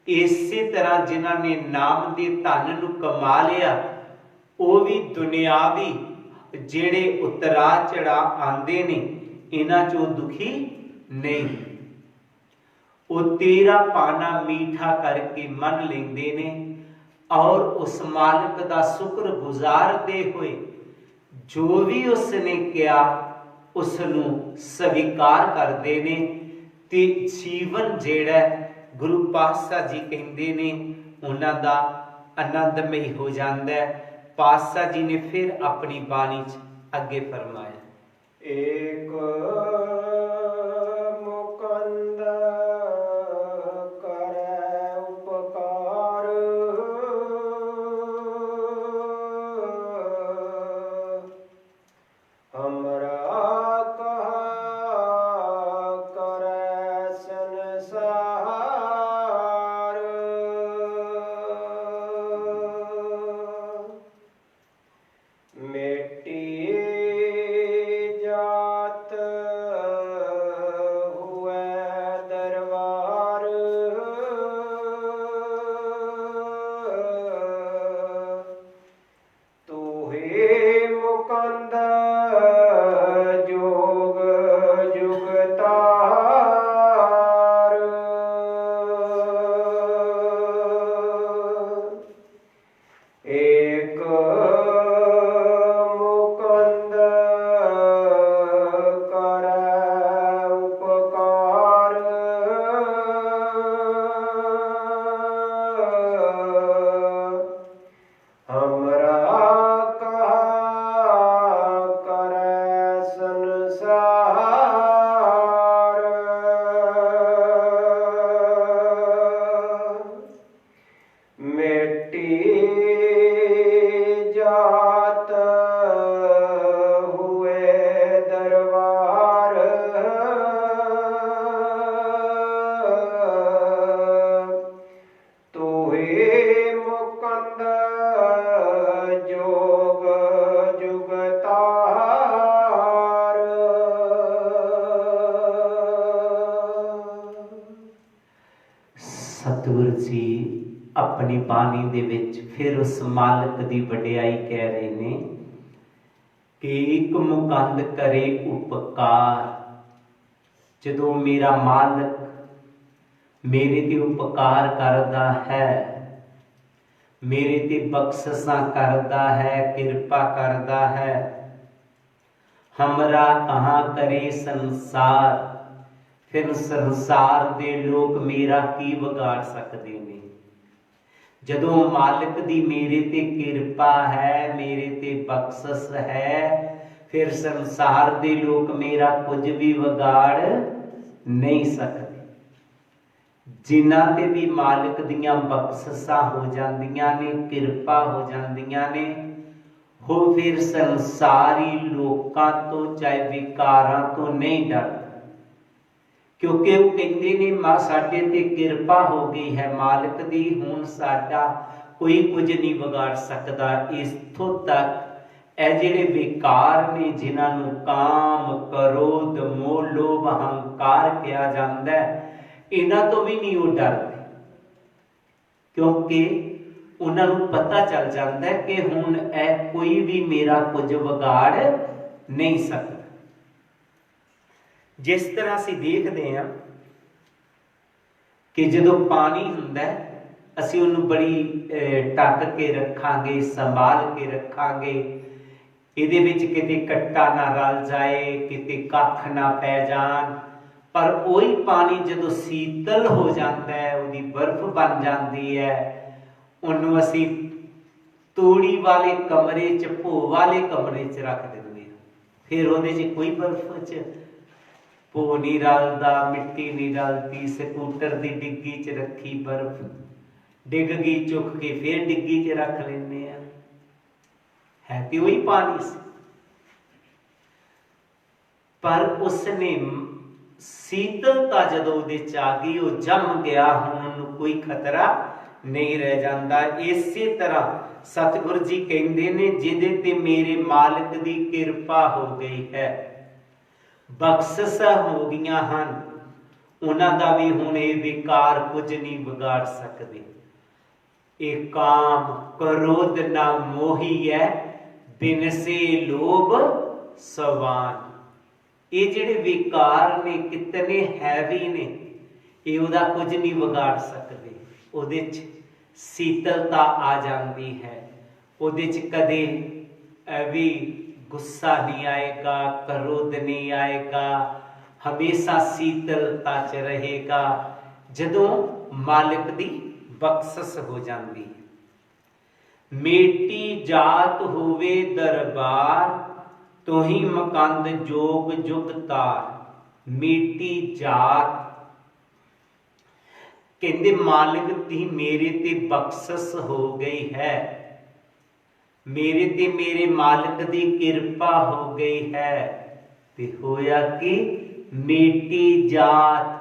इसे तरह जिन्हां ने नाम दे धन नूं कमा लिया वो भी दुनियावी जिहड़े उतरा चढ़ा आंदे ने इन्हां चों दुखी नहीं। वो तेरा पाना मीठा करके मन लेंदे ने और उस मालिक दा शुक्र गुजारते हुए जो भी उसने किया उसनूं स्वीकार करते ने ते जीवन जिहड़ा गुरु पातशाह जी कहंदे ने उन्हां दा आनंदमई हो जांदा है। पातशाह जी ने फिर अपनी बाणी च अगे फरमाया, एक मुकंद करे उपकार, हमरा कहा करे संसार। मिट्टी जात हुए दरबार, तू ही मुकंद जोग जुगतार। एक जी अपनी बाणी दे विच फिर उस मालिक दी वडियाई कह रहे ने कि एक मुकंद करे उपकार। जदों मेरा मालिक मेरे ते उपकार करदा है, मेरे ते बख्शिशां करदा है, कृपा करदा है, हमरा कहाँ करे संसार, फिर संसार दे लोग मेरा की बिगाड़ सकते ने। जदों मालिक दी मेरे ते कृपा है, मेरे ते बख्शिश है, फिर संसार दे लोग मेरा कुछ भी बिगाड़ नहीं सकते। जिन्हां ते भी मालिक दियां बख्शिशां हो जांदियां ने, कृपा हो जांदियां ने, हो फिर संसारी लोकां तो चाहे विकारां तो नहीं डरते, क्योंकि वो कहते ने मां साडे ते कृपा हो गई है मालिक दी, हुण साडा कोई कुछ नहीं बिगाड़ सकता। इत्थों तक ए जिहड़े विकार ने जिन्हां नूं काम, क्रोध, मोह, लोभ, हंकार कहा जांदा है, इन्हां तो भी नहीं वो डरते, क्योंकि उन्हां नूं पता चल जाता है कि हुण ए कोई भी मेरा कुछ बिगाड़ नहीं सकता। जिस तरह असीं देखते हैं कि जदों पानी हुंदा है असीं उहनूं बड़ी ढक के रखांगे, संभाल के रखांगे, इहदे विच किते कट्टा ना रल जाए, किते कख ना पै जाण। पर वही पानी जदों शीतल हो जाता है, उहदी बर्फ बन जाती है, उहनूं असीं तोड़ी वाले कमरे च, भो वाले कमरे च रख दिंदे हां। फिर उहदे च कोई बर्फ च भो नहीं रलदा, मिट्टी नहीं रलदी। स्कूटर की डिग्गी च रखी बर्फ, डिग गई, चुक के फिर डिग्गी च रख लेने, है तो वही पानी से, पर उसने शीतलता जदों उहदे च आ गई, वो जम गया, हुण उहनूं कोई खतरा नहीं रह जाता। इसे तरह सतगुरु जी कहते ने जिहदे ते मेरे मालिक दी कृपा हो गई है, बख्शिशां हो गईयां हन, उन्हां दा भी हुण इह विकार कुछ नहीं बिगाड़ सकदे। इह काम, क्रोध ना मोही है, बिनसे लोभ सवान। ये जिहड़े विकार ने कितने हैवी ने, ये उहदा कुछ नहीं बिगाड़ सकते। उहदे च शीतलता आ जाती है, उहदे च कदे भी गुस्सा नहीं आएगा, क्रोध नहीं आएगा, हमेशा शीतलता च रहेगा जदों मालिक दी बख्शिश हो जाती है। मेटी जात होवे दरबार, तो ही मकंद जोग जुग तार। मेटी जात कहते मालिक दी मेरे ते बख्शिश हो गई है, मेरे ते मेरे मालिक दी कृपा हो गई है, ते होया कि मेटी जात,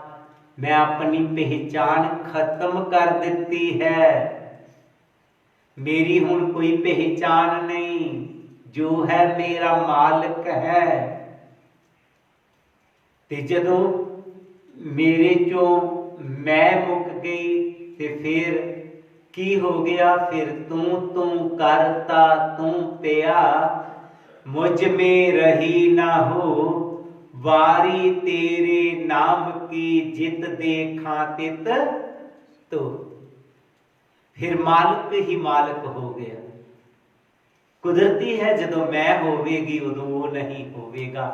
मैं अपनी पहचान खत्म कर दी है। मेरी हुण कोई पहचान नहीं, जो है मेरा मालिक है। ते जदों मेरे चों मैं मुक गई, ते फिर की हो गया, फिर तू करता तू पिया, मुझ में रही ना हो वारी, तेरे नाम की जित देखा तित तो। फिर मालिक ही मालिक हो गया। कुदरती है जदों मैं होवेगी उदों वो नहीं होवेगा।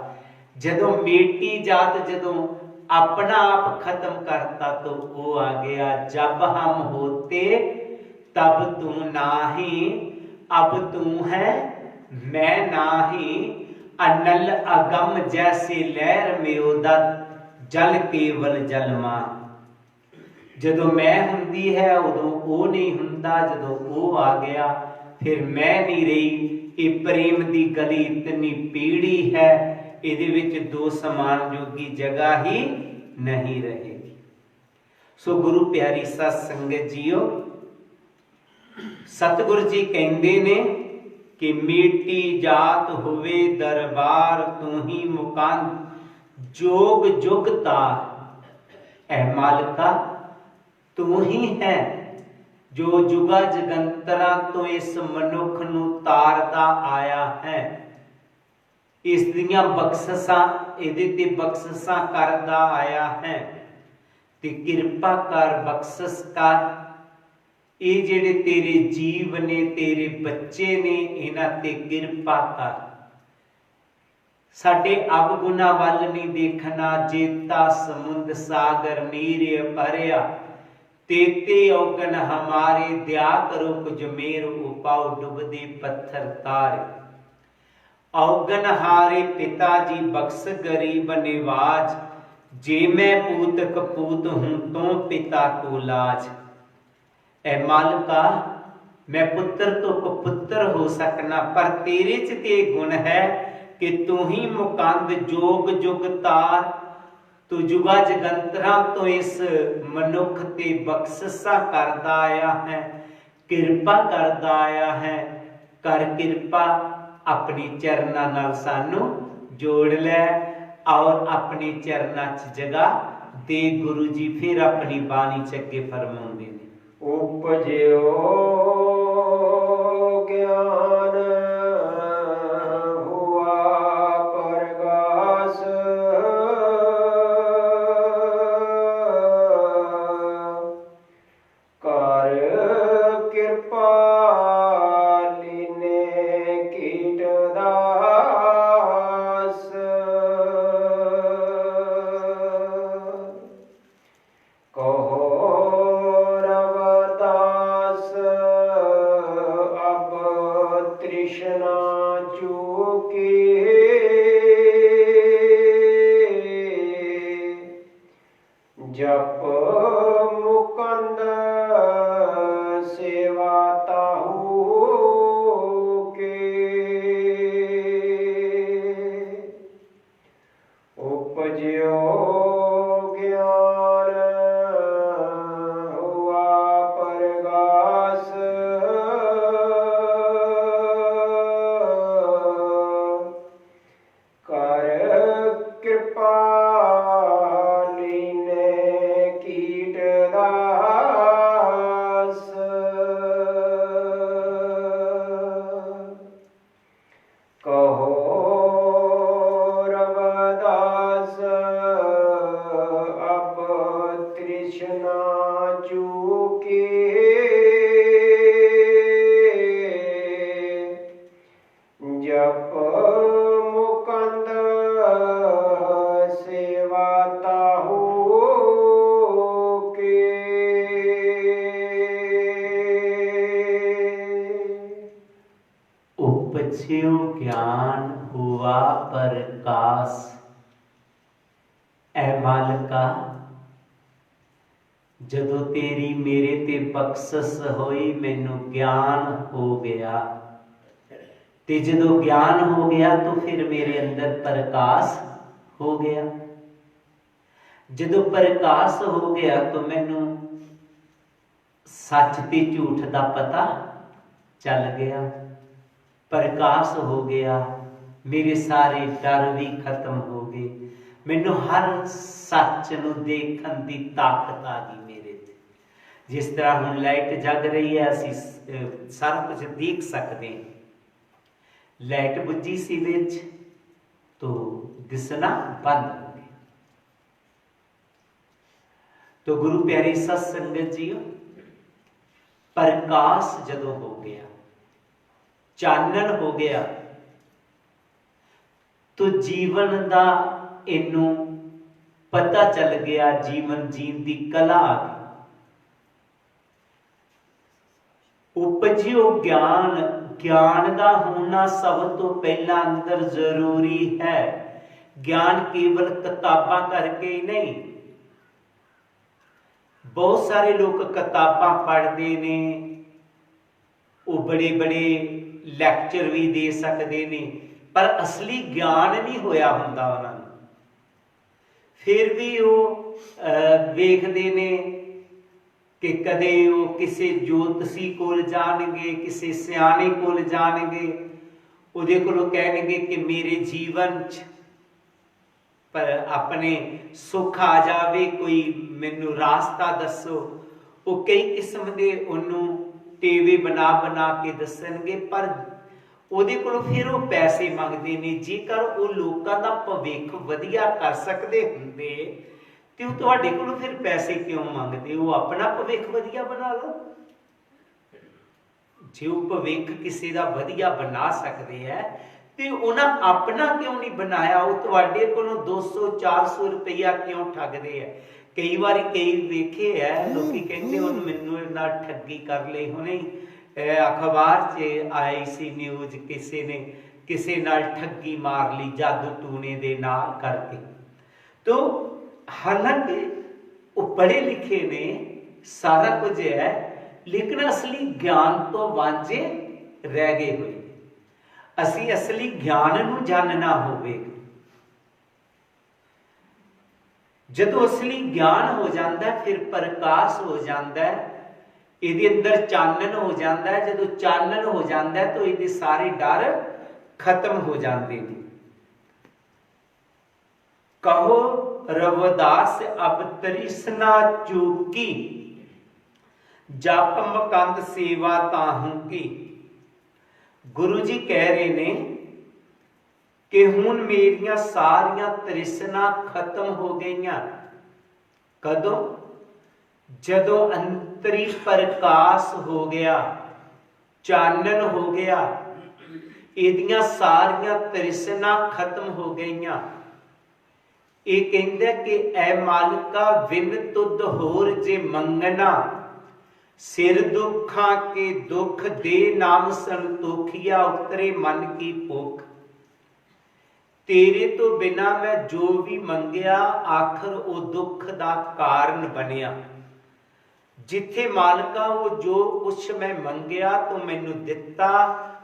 जदों मेटी जात जदों अपना आप खत्म करता तो वो आ गया। जब हम होते तब तू नाही, अब तू है मैं नाही, अनल अगम जैसे लहर में उदा जल केवल जलमा। जदों मैं हुंदी है उदों वो नहीं हुंदा, जदों वो आ गया फिर मैं नहीं रही। ये प्रेम दी गली इतनी पीड़ी है, इहदे विच दो समान जोगी जगह ही नहीं रहेगी। सो गुरु प्यारी सत संगत जीओ, सतगुरु जी कहंदे ने कि मेटी जात होवे दरबार, तू ही मुकांद जोग जुग तार। ऐ मालिका ਤੂੰ ਹੀ ਹੈ ਜੋ ਜੁਗਾ ਜਗੰਤਰਾਂ ਤੋਂ ਇਸ ਮਨੁੱਖ ਨੂੰ ਤਾਰਦਾ ਆਇਆ ਹੈ, ਇਸ ਦੀਆਂ ਬਖਸ਼ਿਸ਼ਾਂ ਇਹਦੇ ਤੇ ਬਖਸ਼ਿਸ਼ਾਂ ਕਰਦਾ ਆਇਆ ਹੈ, ਤੇ ਕਿਰਪਾ ਕਰ, ਬਖਸ਼ਿਸ਼ ਕਰ। ਇਹ ਜਿਹੜੇ ਤੇਰੇ ਜੀਵ ਨੇ, ਤੇਰੇ ਬੱਚੇ ਨੇ, ਇਹਨਾਂ ਤੇ ਕਿਰਪਾ ਕਰ। ਸਾਡੇ ਅਵਗੁਣਾਂ ਵੱਲ ਨਹੀਂ ਦੇਖਣਾ, ਜੇਤਾ ਸਮੁੰਦ ਸਾਗਰ ਨੀਰ ਭਰਿਆ, तेते औगन हमारे दया करो कुछ मेर उपाओ डुबदे पत्थर तारे। औगन हारे पिताजी बख्श गरीब निवाज, जे मैं पूत कपूत हूं तो पिता को लाज। ऐ मालिका मैं पुत्र तो कपुत्र हो सकना, पर तेरे च ते गुण है कि तू ही मुकंद जोग जुग तार। तू जुगा जगंतरां तो इस मनुख ते बख्शिशां करदा आया है, किरपा करदा आया है। कर किरपा, अपनी चरना नाल सानू जोड़ लै और अपनी चरना च जगह दे। गुरु जी फिर अपनी बाणी च अगे फरमाउंदे ने, उपजियो ज्ञान हुआ परगास, कर कृपा लीने कीट दास। कहो तृष्णा चूके, जप मुकंद सेवा ताहू के। उपजियो ज्ञान हुआ परगास, कर कृपा लीने कीट दास। कहो रवदास अब तृष्णा चूके, जप मुकंद सेवा ताहू के। उपजियो ज्ञान हुआ प्रकाश। ऐ मालिका जदों तेरी मेरे ते बख्शिश होई, मैनू ज्ञान हो गया, ते जदों ज्ञान हो गया तो फिर मेरे अंदर प्रकाश हो गया। जदों प्रकाश हो गया तो मैनू सच ते झूठ दा पता चल गया। प्रकाश हो गया, मेरे सारे डर भी खत्म हो गए, मैनू हर सच नू देखण दी ताकत आ गई मेरे ते। जिस तरह हुण लाइट जग रही है, असीं सारा कुछ देख सकते हैं। लाइट बुझी सी विच तो दिसना बंद हो गया। तो गुरु प्यारी सत संगत जीओ, प्रकाश जदों हो गया, चानन हो गया, तो जीवन दा इनू पता चल गया, जीवन जीण दी कला आ गई। उपजियो ज्ञान, ज्ञान का होना सब तो पहला अंदर जरूरी है। ज्ञान केवल किताबां करके ही नहीं। बहुत सारे लोग किताबां पढ़ते ने, वो बड़े बड़े लैक्चर भी दे सकते ने, पर असली ज्ञान नहीं होया हुंदा उन्हां नूं। फिर भी वो वेखदे ने कि कदे वो किसी ज्योतिषी कोल जाणगे, किसी सियाणे कोल जाणगे, उहदे कोलों कहणगे कि मेरे जीवन च पर अपने सुख आ जावे, कोई मैनू रास्ता दसो। ਉਹ ਕਈ ਕਿਸਮ ਦੇ ਉਹਨੂੰ ਟੇਵੇ ਬਣਾ ਕੇ ਦੱਸਣਗੇ, ਪਰ ਉਹਦੇ ਕੋਲੋਂ ਫਿਰ ਉਹ ਪੈਸੇ ਮੰਗਦੇ ਨੇ। ਜੇਕਰ ਉਹ ਲੋਕਾਂ ਦਾ ਭਵਿੱਖ ਵਧੀਆ ਕਰ ਸਕਦੇ ਹੁੰਦੇ ਤੇ ਉਹ ਤੁਹਾਡੇ ਕੋਲੋਂ ਫਿਰ ਪੈਸੇ ਕਿਉਂ ਮੰਗਦੇ? ਉਹ ਆਪਣਾ ਭਵਿੱਖ ਵਧੀਆ ਬਣਾ ਲਓ। ਜੇ ਉਹ ਭਵਿੱਖ ਕਿਸੇ ਦਾ ਵਧੀਆ ਬਣਾ ਸਕਦੇ ਹੈ ਤੇ ਉਹਨਾਂ ਆਪਣਾ ਕਿਉਂ ਨਹੀਂ ਬਣਾਇਆ? ਉਹ ਤੁਹਾਡੇ ਕੋਲੋਂ 200-400 ਰੁਪਇਆ ਕਿਉਂ ਠੱਗਦੇ ਹੈ? ਕਈ ਵਾਰੀ ਕਈ ਵੇਖੇ ਹੈ ਲੋਕੀ ਕਹਿੰਦੇ ਉਹਨੂੰ ਮੈਨੂੰ ਨਾਲ ਠੱਗੀ ਕਰ ਲਈ। ਹੁਣੇ ਅਖਬਾਰ 'ਚ ਆਈ ਸੀ ਨਿਊਜ਼, ਕਿਸੇ ਨਾਲ ਠੱਗੀ ਮਾਰ ਲਈ ਜਾਦੂ ਟੂਣੇ ਦੇ ਨਾਲ ਕਰਕੇ। ਤੋ ਹਾਲਾਂਕਿ ਉਹ ਪੜ੍ਹੇ ਲਿਖੇ ਨੇ, ਸਾਰਾ ਕੁਝ ਹੈ, ਲੇਕਿਨ ਅਸਲੀ ਗਿਆਨ ਤੋਂ ਵਾਂਝੇ ਰਹਿ ਗਏ ਹੋਏ। ਅਸੀਂ ਅਸਲੀ ਗਿਆਨ ਨੂੰ ਜਾਣਨਾ ਹੋਵੇਗਾ। ਜਦੋਂ ਅਸਲੀ ਗਿਆਨ ਹੋ ਜਾਂਦਾ ਫਿਰ ਪ੍ਰਕਾਸ਼ ਹੋ ਜਾਂਦਾ, ਇਹਦੇ ਅੰਦਰ ਚਾਨਣ ਹੋ ਜਾਂਦਾ। ਜਦੋਂ ਚਾਨਣ ਹੋ ਜਾਂਦਾ ਤਾਂ ਇਹਦੇ ਸਾਰੇ ਡਰ ਖਤਮ ਹੋ ਜਾਂਦੇ ਨੇ। ਕਹੋ ਰਵਿਦਾਸ ਅਬ ਤ੍ਰਿਸ਼ਨਾ ਚੂਕੀ, ਜਪ ਮਕੰਦ ਸੇਵਾ ਤਾਹੂ ਕੀ। ਗੁਰੂ ਜੀ ਕਹਿ ਰਹੇ ਨੇ ਕਿ ਹੁਣ ਮੇਰੀਆਂ ਸਾਰੀਆਂ ਤ੍ਰਿਸ਼ਨਾ ਖਤਮ ਹੋ ਗਈਆਂ। ਕਦੋਂ? ਜਦੋਂ ਅੰਤਰੀ ਪ੍ਰਕਾਸ਼ ਹੋ ਗਿਆ, ਚਾਨਣ ਹੋ ਗਿਆ, ਇਹਦੀਆਂ ਸਾਰੀਆਂ ਤ੍ਰਿਸ਼ਨਾ ਖਤਮ ਹੋ ਗਈਆਂ। ਇਹ ਕਹਿੰਦਾ ਕਿ ਐ ਮਾਲਕਾ ਵਿਨ ਤੁਧ ਹੋਰ ਜੇ ਮੰਗਣਾ, ਸਿਰ ਦੁੱਖਾਂ ਕੇ ਦੁੱਖ ਦੇ ਨਾਮ ਸੰਤੋਖੀਆ, ਉਤਰੇ ਮਨ ਕੀ ਭੁੱਖ। ਤੇਰੇ ਤੋਂ ਬਿਨਾ ਮੈਂ ਜੋ ਵੀ ਮੰਗਿਆ ਆਖਰ ਉਹ ਦੁੱਖ ਦਾ ਕਾਰਨ ਬਣਿਆ। ਜਿੱਥੇ ਮਾਲਕਾ ਉਹ ਜੋ ਕੁਛ ਮੈਂ ਮੰਗਿਆ ਤੂੰ ਮੈਨੂੰ ਦਿੱਤਾ,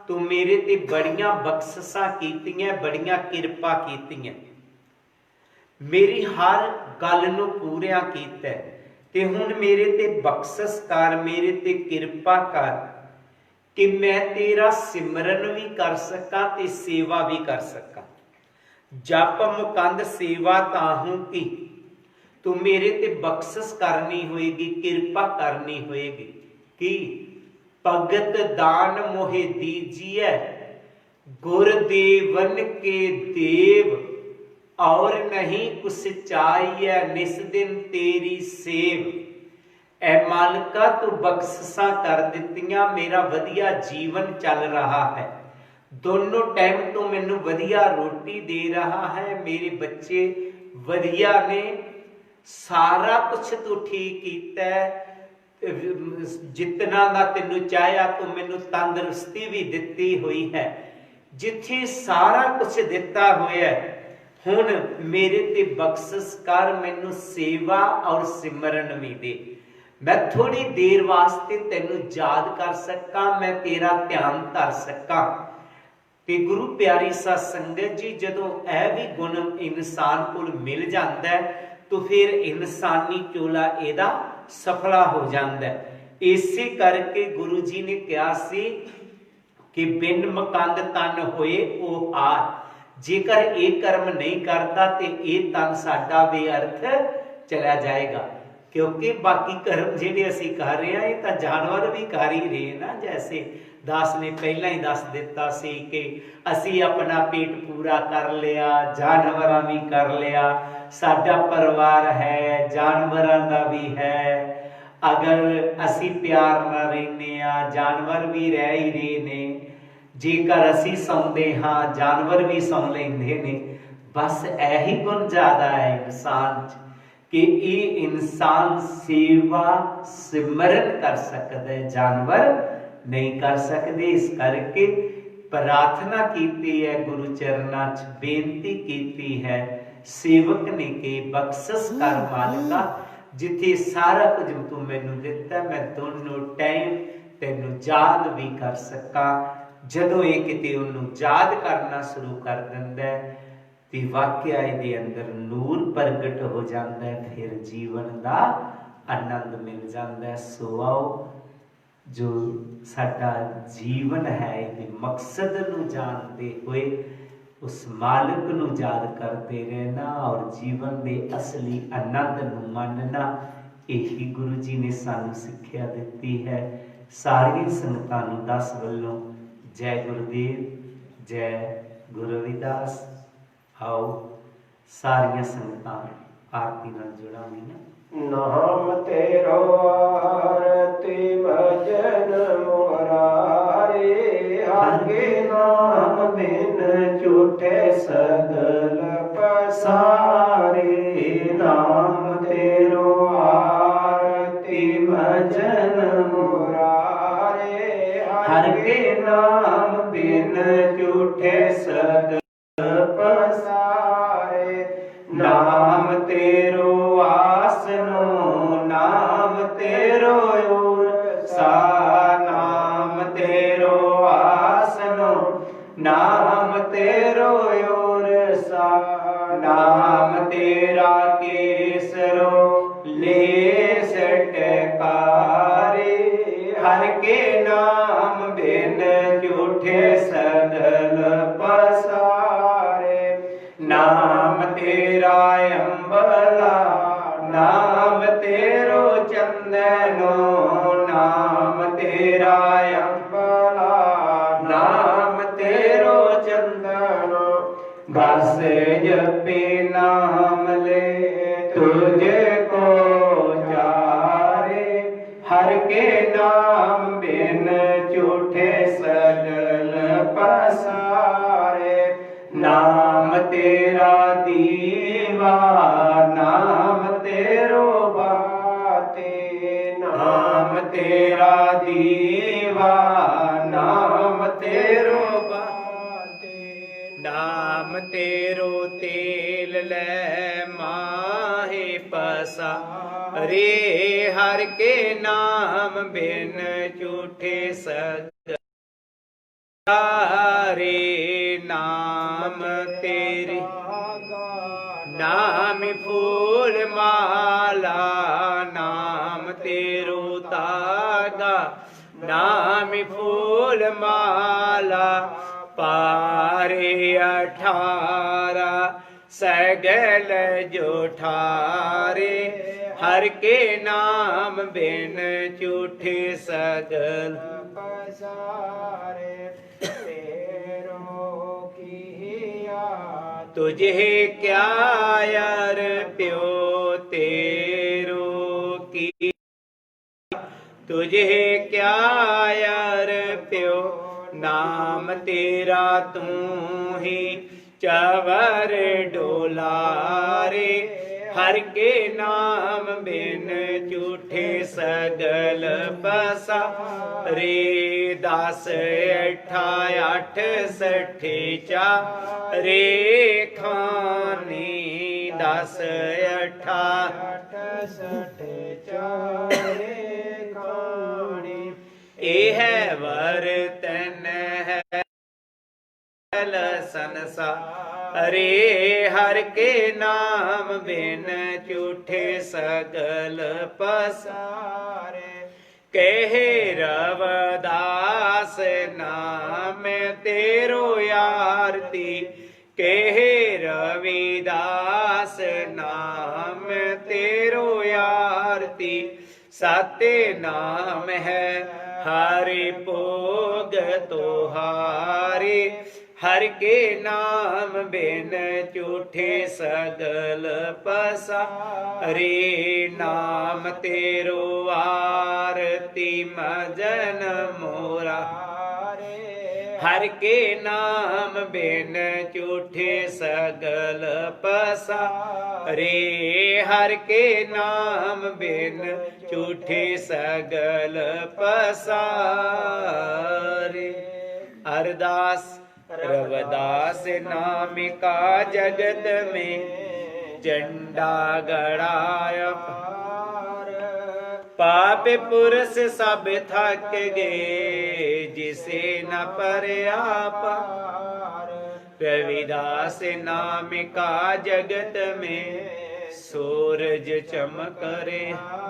ਤੂੰ ਮੇਰੇ ਤੇ ਬੜੀਆਂ ਬਖਸ਼ਿਸ਼ਾਂ ਕੀਤੀਆਂ, ਬੜੀਆਂ ਕਿਰਪਾ ਕੀਤੀਆਂ, ਮੇਰੀ ਹਰ ਗੱਲ ਨੂੰ ਪੂਰਿਆ ਕੀਤਾ। ਤੇ ਹੁਣ ਮੇਰੇ ਤੇ ਬਖਸ਼ਿਸ਼ ਕਰ, ਮੇਰੇ ਤੇ ਕਿਰਪਾ ਕਰ ਕਿ ਮੈਂ ਤੇਰਾ ਸਿਮਰਨ ਵੀ ਕਰ ਸਕਾਂ ਤੇ ਸੇਵਾ ਵੀ ਕਰ ਸਕਾਂ। ਜਪ ਮੁਕੰਦ ਸੇਵਾ ਤਾਹੂ ਕੀ, ਤੂੰ ਮੇਰੇ ਤੇ ਬਖਸ਼ਿਸ਼ ਕਰਨੀ ਹੋਏਗੀ, ਕਿਰਪਾ ਕਰਨੀ ਹੋਏਗੀ। ਕੀ? ਭਗਤ ਦਾਨ ਮੋਹਿ ਦੀਜੀਐ, ਗੁਰ ਦੇਵਨ ਕੇ ਦੇਵ, और नहीं कुछ चाहिए निस दिन तेरी सेव। ऐ मालिका तू बख्शिशां कर दित्तियां, मेरा वधिया जीवन चल रहा है, दोनों टाइम तू मैनू वधिया रोटी दे रहा है, मेरे बच्चे वधिया ने, सारा कुछ तू ठीक कीता है, जितना ना तेनू चाहया तू मैनू तंदुरुस्ती भी दित्ती हुई है। जिथे सारा कुछ दिता होया ਹੁਣ ਮੇਰੇ ਤੇ ਬਖਸ਼ਿਸ਼ ਕਰ, ਮੈਨੂੰ ਸੇਵਾ ਔਰ ਸਿਮਰਨ ਵੀ ਦੇ, ਮੈਂ ਥੋੜੀ ਦੇਰ ਵਾਸਤੇ ਤੈਨੂੰ ਯਾਦ ਕਰ ਸਕਾਂ, ਮੈਂ ਤੇਰਾ ਧਿਆਨ ਧਰ ਸਕਾਂ। ਤੇ ਗੁਰੂ ਪਿਆਰੀ ਸਾਧ ਸੰਗਤ ਜੀ, ਜਦੋਂ ਇਹ ਵੀ ਗੁਣ ਇਨਸਾਨ ਕੋਲ ਮਿਲ ਜਾਂਦਾ ਤਾਂ ਫਿਰ ਇਨਸਾਨੀ ਚੋਲਾ ਇਹਦਾ ਸਫਲਾ ਹੋ ਜਾਂਦਾ। ਇਸੇ ਕਰਕੇ ਗੁਰੂ ਜੀ ਨੇ ਕਿਹਾ ਸੀ ਕਿ ਬਿਨ ਮਕੰਦ ਤਨ ਹੋਏ ਉਹ ਹਾਰ। ਜੇਕਰ ਇਹ ਕਰਮ ਨਹੀਂ ਕਰਦਾ ਤੇ ਇਹ ਤਨ ਸਾਡਾ ਬੇਅਰਥ ਚਲਾ ਜਾਏਗਾ, ਕਿਉਂਕਿ ਬਾਕੀ ਕਰਮ ਜਿਹੜੇ ਅਸੀਂ ਕਰ ਰਹੇ ਹਾਂ ਇਹ ਤਾਂ ਜਾਨਵਰ ਵੀ ਕਰ ਹੀ ਰਹੇ ਨਾ। ਜੈਸੇ ਦਾਸ ਨੇ ਪਹਿਲਾਂ ਹੀ ਦੱਸ ਦਿੱਤਾ ਸੀ ਕਿ ਅਸੀਂ ਆਪਣਾ ਪੇਟ ਪੂਰਾ ਕਰ ਲਿਆ, ਜਾਨਵਰਾਂ ਵੀ ਕਰ ਲਿਆ, ਸਾਡਾ ਪਰਿਵਾਰ ਹੈ, ਜਾਨਵਰਾਂ ਦਾ ਵੀ ਹੈ। ਅਗਰ ਅਸੀਂ ਪਿਆਰ ਨਾਲ ਰਹਿੰਦੇ ਹਾਂ, ਜਾਨਵਰ ਵੀ ਰਹਿ ਹੀ ਰਹੇ ਨੇ। ਜੇਕਰ ਅਸੀਂ ਸੌਂਦੇ ਹਾਂ, ਜਾਨਵਰ ਵੀ ਸੌਂ ਲੈਂਦੇ ਨੇ। ਬਸ ਇਹੀ ਗੁਣ ਜ਼ਿਆਦਾ ਹੈ ਇਨਸਾਨ 'ਚ ਕਿ ਇਹ ਇਨਸਾਨ ਸੇਵਾ ਸਿਮਰਨ ਕਰ ਸਕਦਾ, ਜਾਨਵਰ ਨਹੀਂ ਕਰ ਸਕਦੇ। ਇਸ ਕਰਕੇ ਪ੍ਰਾਰਥਨਾ ਕੀਤੀ ਹੈ ਗੁਰੂ ਚਰਨਾਂ 'ਚ, ਬੇਨਤੀ ਕੀਤੀ ਹੈ ਸੇਵਕ ਨੇ ਕਿ ਬਖਸ਼ਿਸ਼ ਕਰ ਮਾਲਕਾ, ਜਿੱਥੇ ਸਾਰਾ ਕੁਝ ਤੂੰ ਮੈਨੂੰ ਦਿੱਤਾ ਮੈਂ ਦੋਨੋਂ ਟਾਈਮ ਤੈਨੂੰ ਯਾਦ ਵੀ ਕਰ ਸਕਾਂ। ਜਦੋਂ ਇਹ ਕਿਤੇ ਉਹਨੂੰ ਯਾਦ ਕਰਨਾ ਸ਼ੁਰੂ ਕਰ ਦਿੰਦਾ ਤੇ ਵਾਕਿਆ ਇਹਦੇ ਅੰਦਰ ਨੂਰ ਪ੍ਰਗਟ ਹੋ ਜਾਂਦਾ, ਫਿਰ ਜੀਵਨ ਦਾ ਆਨੰਦ ਮਿਲ ਜਾਂਦਾ। ਸੋ ਆਓ ਜੋ ਸਾਡਾ ਜੀਵਨ ਹੈ ਇਹਦੇ ਮਕਸਦ ਨੂੰ ਜਾਣਦੇ ਹੋਏ ਉਸ ਮਾਲਕ ਨੂੰ ਯਾਦ ਕਰਦੇ ਰਹਿਣਾ ਔਰ ਜੀਵਨ ਦੇ ਅਸਲੀ ਆਨੰਦ ਨੂੰ ਮੰਨਣਾ, ਇਹੀ ਗੁਰੂ ਜੀ ਨੇ ਸਾਨੂੰ ਸਿੱਖਿਆ ਦਿੱਤੀ ਹੈ। ਸਾਰੀਆਂ ਸੰਗਤਾਂ ਨੂੰ 10 ਵੱਲੋਂ ਜੈ ਗੁਰਦੇਵ, ਜੈ ਗੁਰੂ ਰਵਿਦਾਸ। ਆਓ ਸਾਰੀਆਂ ਸੰਗਤਾਂ ਆਰਤੀ ਨਾਲ ਜੁੜਾਂਗੀਆਂ। ਨਾਮ ਤੇਰੋ ਆਰਤੀ ਭਜਨ ਮੁਰਾਰੇ, ਆਗੇ ਨਾਮ ਬਿਨ ਝੂਠੇ ਸਗਲ ਪਸਾਰੇ। ਨਾਮ ਤੇਰੋ ਆਰਤੀ ਭਜਨ ਮੁਰਾਰੇ, ਹਰ ਕੇ ਨਾਮ ਬਿਨ ਝੂਠੇ ਸਗਲ ਪਸਾਰੇ। ਨਾਮ ਤੇਰੋ ਆਸਨੋ, ਨਾਮ ਤੇਰੋ ਉਰਸਾ। ਨਾਮ ਤੇਰੋ ਆਸਨੋ, ਨਾਮ ਤੇਰੋ ਉਰਸਾ। ਨਾਮ ਤੇਰਾ ਕੇਸਰੋ ਲੇਸ ਟਕਾਰੇ, ਹਰ ਕੇ ਨਾਮ ਬਿਨ ਝੂਠੇ ਸਗਲ ਪਸਾਰੇ। ਨਾਮ ਤੇਰਾ ਅੰਬਲਾ, ਨਾਮ ਤੇਰੋ ਚੰਦਨੋ। ਨਾਮ ਤੇਰਾ ਅੰਬਲਾ, ਨਾਮ ਤੇਰੋ ਚੰਦਨੋ। ਬਸ ਜਪੇ ਨਾਮ ਲੈ ਤੁਝੇ ਕੋ ਚਾਰੇ, ਹਰ ਕੇ ਨਾਮ ਬਿਨ ਝੂਠੇ ਸਗਲ ਪਸਾਰੇ। ਨਾਮ ਤੇਰਾ ਦੀਵਾ, ਨਾਮ ਤੇਰੋ ਬਾਤੇ। ਨਾਮ ਤੇਰਾ ਦੀਵਾ, ਨਾਮ ਤੇਰੋ ਬਾਤੇ। ਨਾਮ ਤੇਰੋ ਤੇਲ ਲੈ ਮਾਹੇ ਪਸਾ ਰੇ, ਹਰ ਕੇ ਨਾਮ ਬਿਨ ਝੂਠੇ ਸਗਲ ਰੇ। ਨਾਮ ਤੇਰੇ ਨਾਮ ਫੂਲ ਮਾਲਾ, ਨਾਮ ਤੇਰੋ ਤਾਗਾ। ਨਾਮ ਫੂਲ ਮਾਲਾ, ਪਾਰੇ 18 ਸਗਲ ਜੋ ਠਾਰੇ, ਹਰ ਕੇ ਨਾਮ ਬਿਨ ਝੂਠੇ ਸਗਲ ਪਸਾਰੇ। ਤੇਰੋ ਕੀਆ ਤੁਝੇ ਕਿਆ ਯਾਰ ਪਿਓ, ਤੇਰੋ ਕੀ ਤੁਝੇ ਕਿਆ ਯਾਰ ਪਿਓ। ਨਾਮ ਤੇਰਾ ਤੂੰ ਹੀ ਚਵਰ ਡੋਲਾਰੇ, ਹਰ ਕੇ ਨਾਮ ਬਿਨ ਝੂਠੇ ਸਗਲ ਪਸਾਰੇ। 10 8 8 60 ਚਾਰੇ ਖਾਨੀ, 10 8 8 60 ਚਾਰੇ ਖਾਨੀ। ਇਹ ਹੈ ਵਰਤਨ ਹੈ ਸੰਸਾਰੇ, ਹਰ ਕੇ ਨਾਮ ਬਿਨ ਝੂਠੇ ਸਗਲ ਪਸਾਰੇ। ਕਹੇ ਰਵਦਾਸ ਨਾਮ ਤੇਰੋ ਆਰਤੀ, ਕਹੇ ਰਵਿਦਾਸ ਨਾਮ ਤੇਰੋ ਆਰਤੀ। ਸਾਤੇ ਨਾਮ ਹੈ ਹਰਿ ਭੋਗ ਤੁਹਾਰੇ, ਹਰ ਕੇ ਨਾਮ ਬਿਨ ਝੂਠੇ ਸਗਲ ਪਸਾਰੇ। ਨਾਮ ਤੇਰੋ ਆਰਤੀ ਮਜਨ ਮੋਰਾ, ਹਰ ਕੇ ਨਾਮ ਬਿਨ ਝੂਠੇ ਸਗਲ ਪਸਾਰੇ। ਹਰ ਕੇ ਨਾਮ ਬਿਨ ਝੂਠੇ ਸਗਲ पसारे। अरदास रवदास नाम का जगत में झंडा गड़ाया पाप पुरुष सब थक गए जिसे न परया पार। रविदास नाम का जगत में सूरज चमक रहा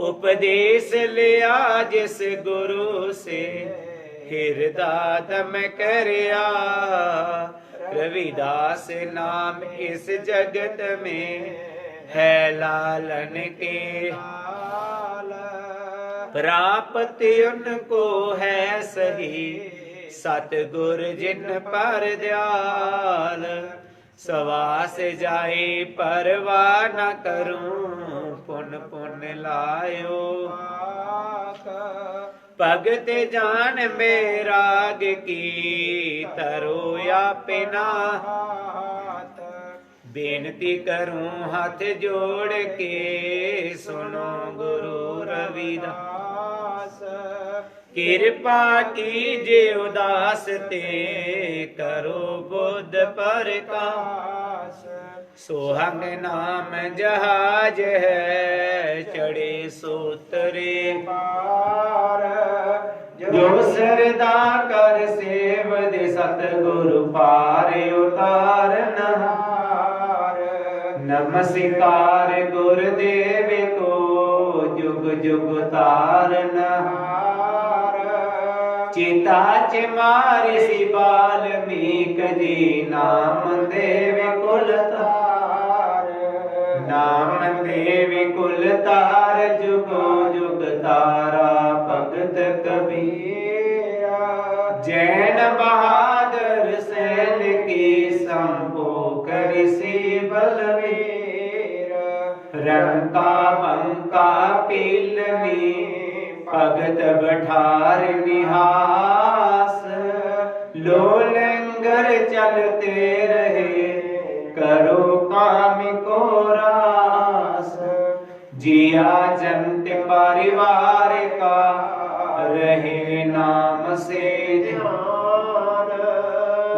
उपदेश लिया जिस गुरु से हृदय दमक रहा। रविदास नाम इस जगत में है लालन के लाल। प्राप्त उनको है सही सतगुर जिन पर दयाल। सवास जाए परवाह न करूं पुन पुन लायो। भगत जान बैराग की तरो आपे नाथ। बेनती करूं हाथ जोड़ के सुनो गुरु रविदास। कृपा कीजे उदास ते करो बुद्ध प्रकाश। सोहंग नाम जहाज है चढ़े सोतरे पार। जो सरदा कर सेवद सतगुरु पार उतारनहार। नमस्कार गुरुदेव को जुग जुग तारनहार। चिता चिमारि बाल्मीक जी नाम देव कुल तार। नाम देव कुल तार जुगो जुग तारा भगत कबीरा। जैन बहादुर सैन की संभो करिसी बलवीर। रंका बंका पीलनी भगत बठार निहास। लो लंगर चलते रहे करो काम को रास। जिया जंत परिवार का रहे नाम से ध्यान।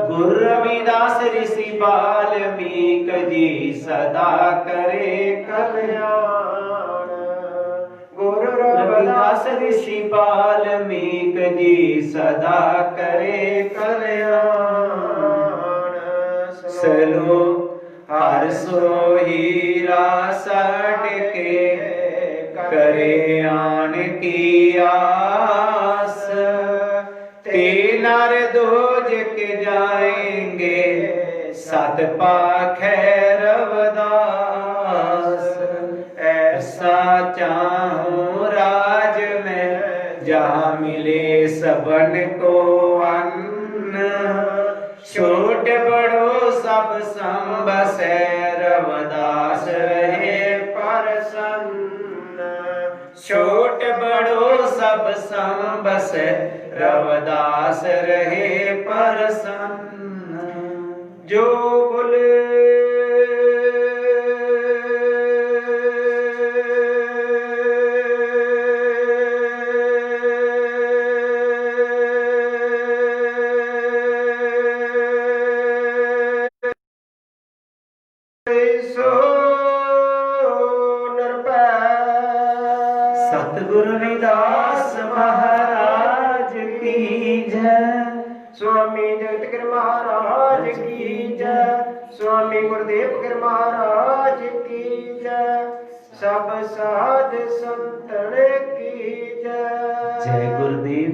गुरु रविदास ऋषि बाल्मीक जी सदा करे कल्याण। गुरु रविदास ऋषि बाल्मीक जी सदा करे कल्याण। सलो हर सोहीरा सट के करे आन की आस। ते नर दोजक जाएंगे सत पाखै रविदास। ऐसा चाहूं राज में जहाँ मिले सबन को अन्न। छोट बड़ो सब संबसै रविदास रहे प्रसन्न। छोट बड़ो सब संबसै रविदास रहे प्रसन्न। जो बोले सतगुरु रविदास महाराज की जय। स्वामी जगत गिर महाराज की जय। स्वामी गुरुदेव गिर महाराज की जय। सब साध संतन की जय। जय गुरुदेव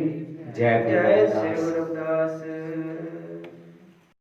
जय गुरु रविदास।